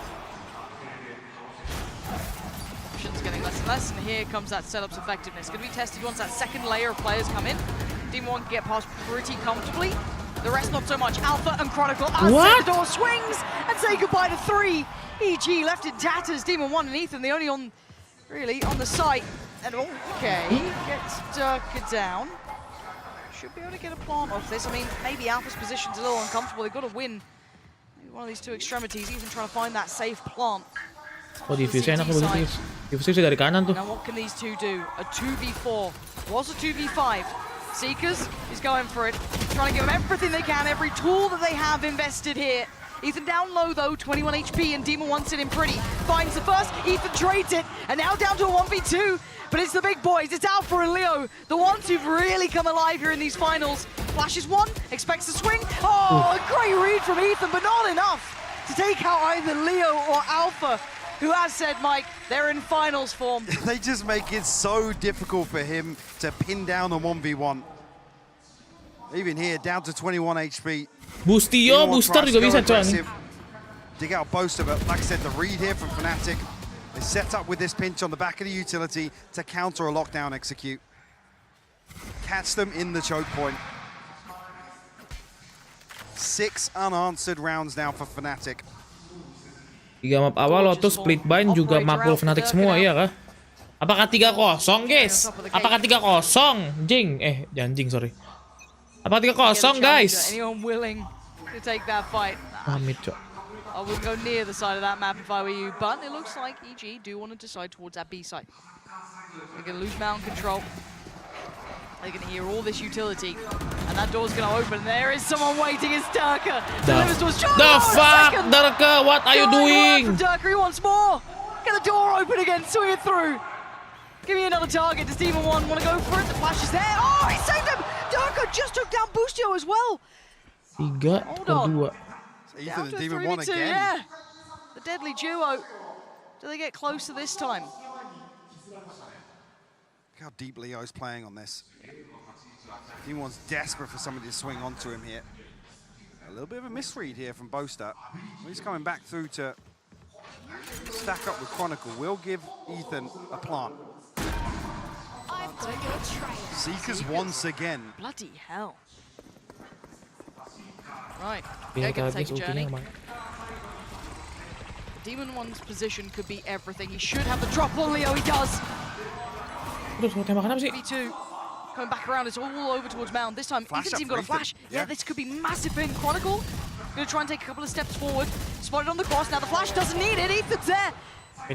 Options getting less and less, and here comes that setup's effectiveness. Going to be tested once that second layer of players come in. Team 1 can get past pretty comfortably. The rest not so much. Alpha and Chronicle. The door swings and say goodbye to 3. EG left in tatters. Demon 1 and Ethan, the only on, really, on the site. And okay, gets Durka down. Should be able to get a plant off this. I mean, maybe Alpha's position's a little uncomfortable. They've got to win maybe one of these 2 extremities. Ethan trying to find that safe plant. Oh, diffuse enak begitu. Diffuse dari kanan tuh. Now what can these two do? A 2v4. Was a 2v5. Seekers is going for it. Trying to give them everything they can, every tool that they have invested here. Ethan down low though, 21 HP, and Demon 1 sitting pretty. Finds the first, Ethan trades it, and now down to a 1v2. But it's the big boys, it's Alpha and Leo, the ones who've really come alive here in these finals. Flashes 1, expects to swing. Oh, a great read from Ethan, but not enough to take out either Leo or Alpha, who has said, Mike, they're in finals form. They just make it so difficult for him to pin down a 1v1. Even here, down to 21 HP. Bustio, booster juga bisa cuy. Dig out Boaster, but like I said, the read here from FNATIC is set up with this pinch on the back of the utility to counter a lockdown execute. Catch them in the choke point. 6 unanswered rounds now for FNATIC. 3 map awal Lotus split bind juga makul FNATIC semua, iya kah? Apakah 3-0 guys? Apakah 3-0? Jing, jangan jing, sorry. Apakah 3-0 guys? Anyone willing to take that fight? Amit, cok. I wouldn't go near the side of that map if I were you, but it looks like EG do want to decide towards that B side. They're going to lose mountain control. They're going to hear all this utility, and that door's going to open. There is someone waiting. It's Durka. The fuck, Durka? What are you doing? From Durka, he wants more. Get the door open again. Swing it through. Give me another target. Does Demon 1 want to go for it? The flash is there. Oh, he saved him. Durka just took down Bustio as well. 3-2. Ethan and Demon 1 2, again. yeah. The deadly duo. Do they get closer this time? Look how deep Leo's playing on this. Demon 1's desperate for somebody to swing onto him here. A little bit of a misread here from Boaster. He's coming back through to stack up with Chronicle. Will give Ethan a plant. Seekers once again. Bloody hell. Right, they're going to take a journey. Demon 1's position could be everything. He should have the drop on Leo, he does. B2 coming back around, it's all over towards Mound. This time, Ethan's even got a flash. Yeah, this could be massive in Chronicle. Going to try and take a couple of steps forward. Spotted on the cross, now the flash doesn't need it, Ethan's there.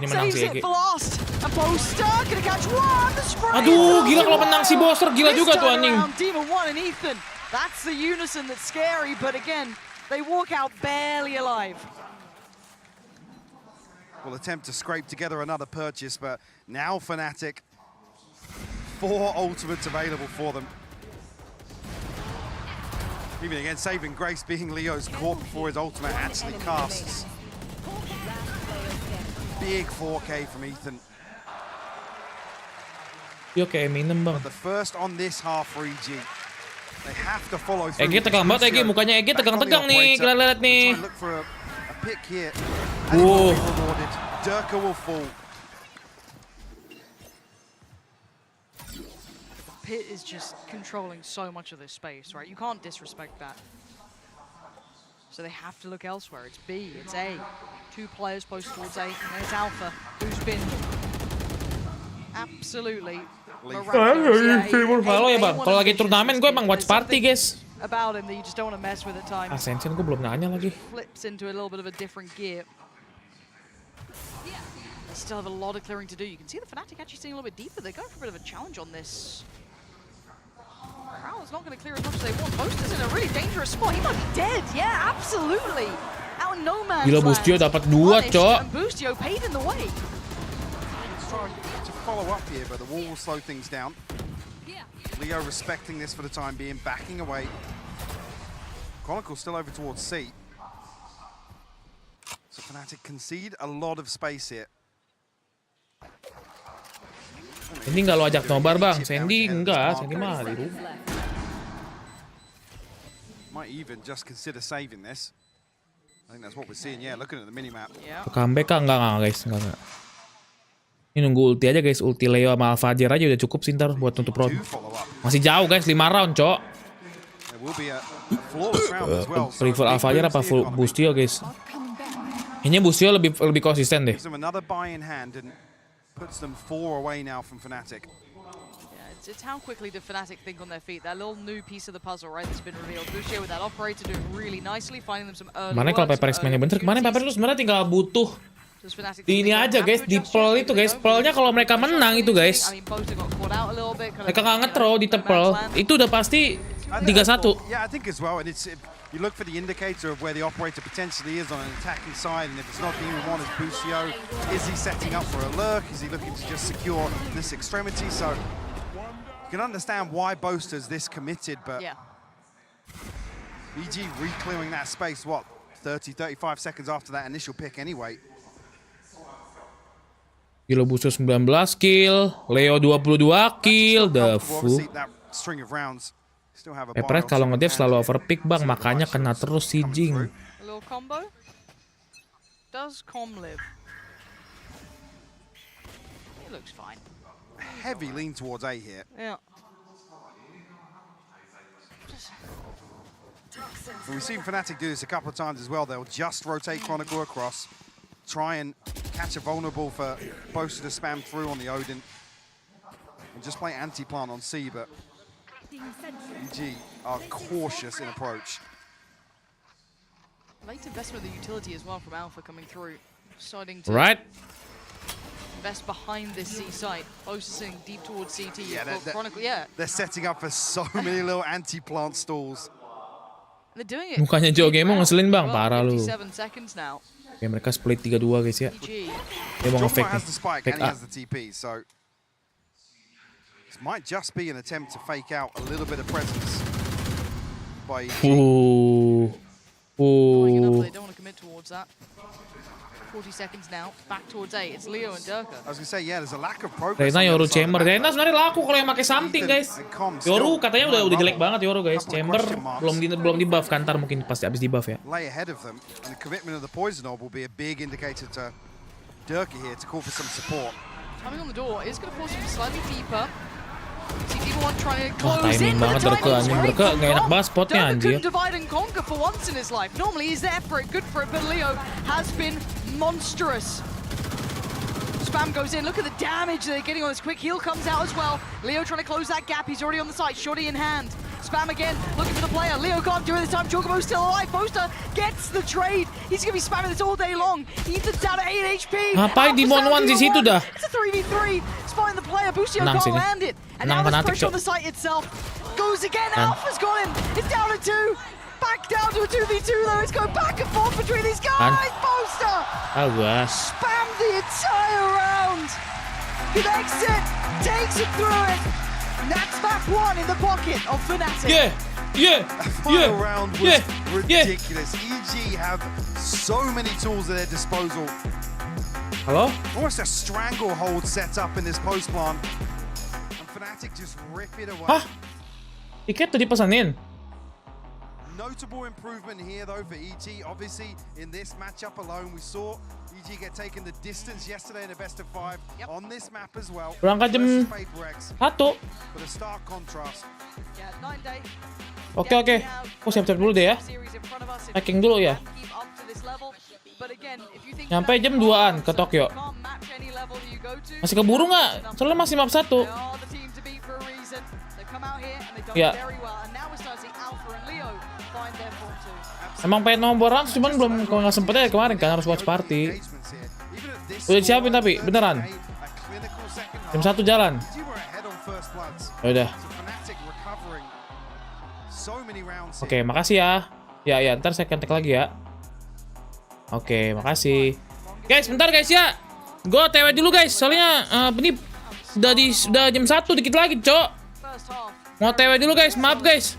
Saves it for last. And Boaster going to catch one. The spray. Aduh, gila kalau menang si Boaster, gila juga tuh anjing. Demon 1 and Ethan. That's the unison that's scary, but again, they walk out barely alive. Will attempt to scrape together another purchase, but now FNATIC, 4 ultimates available for them. Even again, saving grace being Leo's caught before his ultimate actually casts. Big 4K from Ethan. Okay, minum bang. But the first on this half for EG. They have to follow through. Egi tegang banget, Egi mukanya Egi tegang-tegang nih, kita lihat nih. Look for a pick here. And it will be rewarded. Durka will fall. The pit is just controlling so much of this space, right? You can't disrespect that. So they have to look elsewhere. It's B, it's A. 2 players close towards A, and there's Alpha, who's been absolutely Halo ya bang, kalau lagi turnamen gue emang watch party guys. About him that you just don't want to mess with at times. Ascension gue belum nanya lagi. Flips into a little bit of a different gear. They still have a lot of clearing to do. You can see the FNATIC actually staying a little bit deeper. They're going for a bit of a challenge on this. Prowler's not going to clear as much as they want. Boaster's in a really dangerous spot. He might be dead. Yeah, absolutely. Out Gila, Bustio dapat 2, Cok. To follow up here, but the wall will slow things down. Leo respecting this for the time being, backing away. Chronicle still over towards C. So FNATIC concede a lot of space here. Ini nggak lo ajak nobar, Bang. Sandy enggak, Sandy mah di rumah. Might even just consider saving this. I think that's what we're seeing. Yeah, looking at the minimap. Comeback kah? Enggak, guys. Enggak. Ini nunggu ulti aja, guys. Ulti Leo sama Alfajar aja udah cukup sih ntar buat nutup round. Masih jauh, guys. 5 round, Cok. Prefer Alfajar apa Bustio, guys? Ini Bustio lebih konsisten deh. Puts them 4 away now from FNATIC. Yeah, it's how quickly do FNATIC think on their feet. That little new piece of the puzzle, right, that's been revealed. Boucher with that operator doing really nicely, finding them some early. Mana kalau Paperrex mainnya bener, kemarin Paperrex sebenarnya tinggal butuh di ini aja, guys, di pearl itu, guys. Pearlnya kalau mereka menang itu, guys. Mereka nggak nge-throw di tepel, itu udah pasti 3-1. Yeah, I think as well, and you look for the indicator of where the operator potentially is on an attacking side, and if it's not being one as Bustio, is he setting up for a lurk? Is he looking to just secure this extremity? So you can understand why Boaster's this committed, but EG re-clearing that space, what, 30-35 seconds after that initial pick anyway. Gila, Bustio 19 kill, Leo 22 kill, the full. String of rounds. Paperrex kalau ngedev selalu overpick, Bang, makanya kena terus si Jing. Little combo. Does Com live? It looks fine. Heavy lean towards A here. Yeah. We've seen FNATIC do this a couple of times as well. They'll just rotate Chronicle across, try and catch a vulnerable for Boaster to spam through on the Odin, and just play anti-plant on C, but EG are cautious in approach. Late investment of the utility as well from Alpha coming through, deciding to invest behind this C site, focusing deep towards CT. Chronicle, they're setting up for so many little anti-plant stalls. They're doing it. Mukanya Joe Game ngeselin, Bang, parah lu. 57 seconds now. Oke, mereka split 3-2, guys, ya. Dia mau nge-fake nih. Fake A. Might just be an attempt to fake out a little bit of presence by EG. They don't want to commit towards that. 40 seconds now, back towards A. It's Leo and Durka. I was going to say, yeah, there's a lack of progress. Reyna, Yoru, Chamber. Reyna sebenarnya laku kalau yang pakai something, guys. Yoru katanya udah jelek banget, Yoru, guys. Chamber belum di buff kan, ntar mungkin pasti abis di buff ya. Lay ahead of them, and the commitment of the poison orb will be a big indicator to Durka here to call for some support. Coming on the door is going to force him slightly deeper. Timing banget Durka, anjing. Durka gak enak banget spotnya, anjir. Divide and conquer for once in his life. Normally he's there for it, good for it, but Leo has been monstrous. Spam goes in, look at the damage they're getting on this quick heal comes out as well. Leo trying to close that gap, he's already on the side, shorty in hand. Spam again, looking for the player. Leo can't do it this time. Chocobo's still alive. Boaster gets the trade. He's going to be spamming this all day long. He's down at 8 HP. Ngapain Demon 1 di situ dah? It's a 3v3. Spotting the player. Bustio can't land it. And now there's pressure on the site itself. Goes again. Alpha's got him. It's down to 2. Back down to a 2v2 though. It's going back and forth between these guys. Boaster spammed the entire round. Connects it. Takes it through it. That's map 1 in the pocket of FNATIC. Final round was ridiculous. EG have so many tools at their disposal. Halo? Almost a stranglehold set up in this post plant. And FNATIC just rip it away. Hah? Tiket tuh dipesanin? Notable improvement here though for EG. Obviously in this matchup alone we saw EG get taken the distance yesterday in the best of 5 on this map as well. Berangkat jam 1. For the stark contrast. Oke. Oh, siap-siap dulu deh ya. Packing dulu ya. Nyampe jam 2-an ke Tokyo. Masih keburu nggak? Soalnya masih map 1. Ya. Emang pengen nomor rank, cuman belum nggak sempet ya kemarin kan, harus watch party. Udah siapin tapi beneran. Jam 1 jalan. Udah. Oke, makasih ya. Ya, ntar saya kontak lagi ya. Oke, makasih. Guys, bentar guys ya. Gue TW dulu guys, soalnya ini udah jam 1 dikit lagi, Cok. Mau TW dulu guys, maaf guys.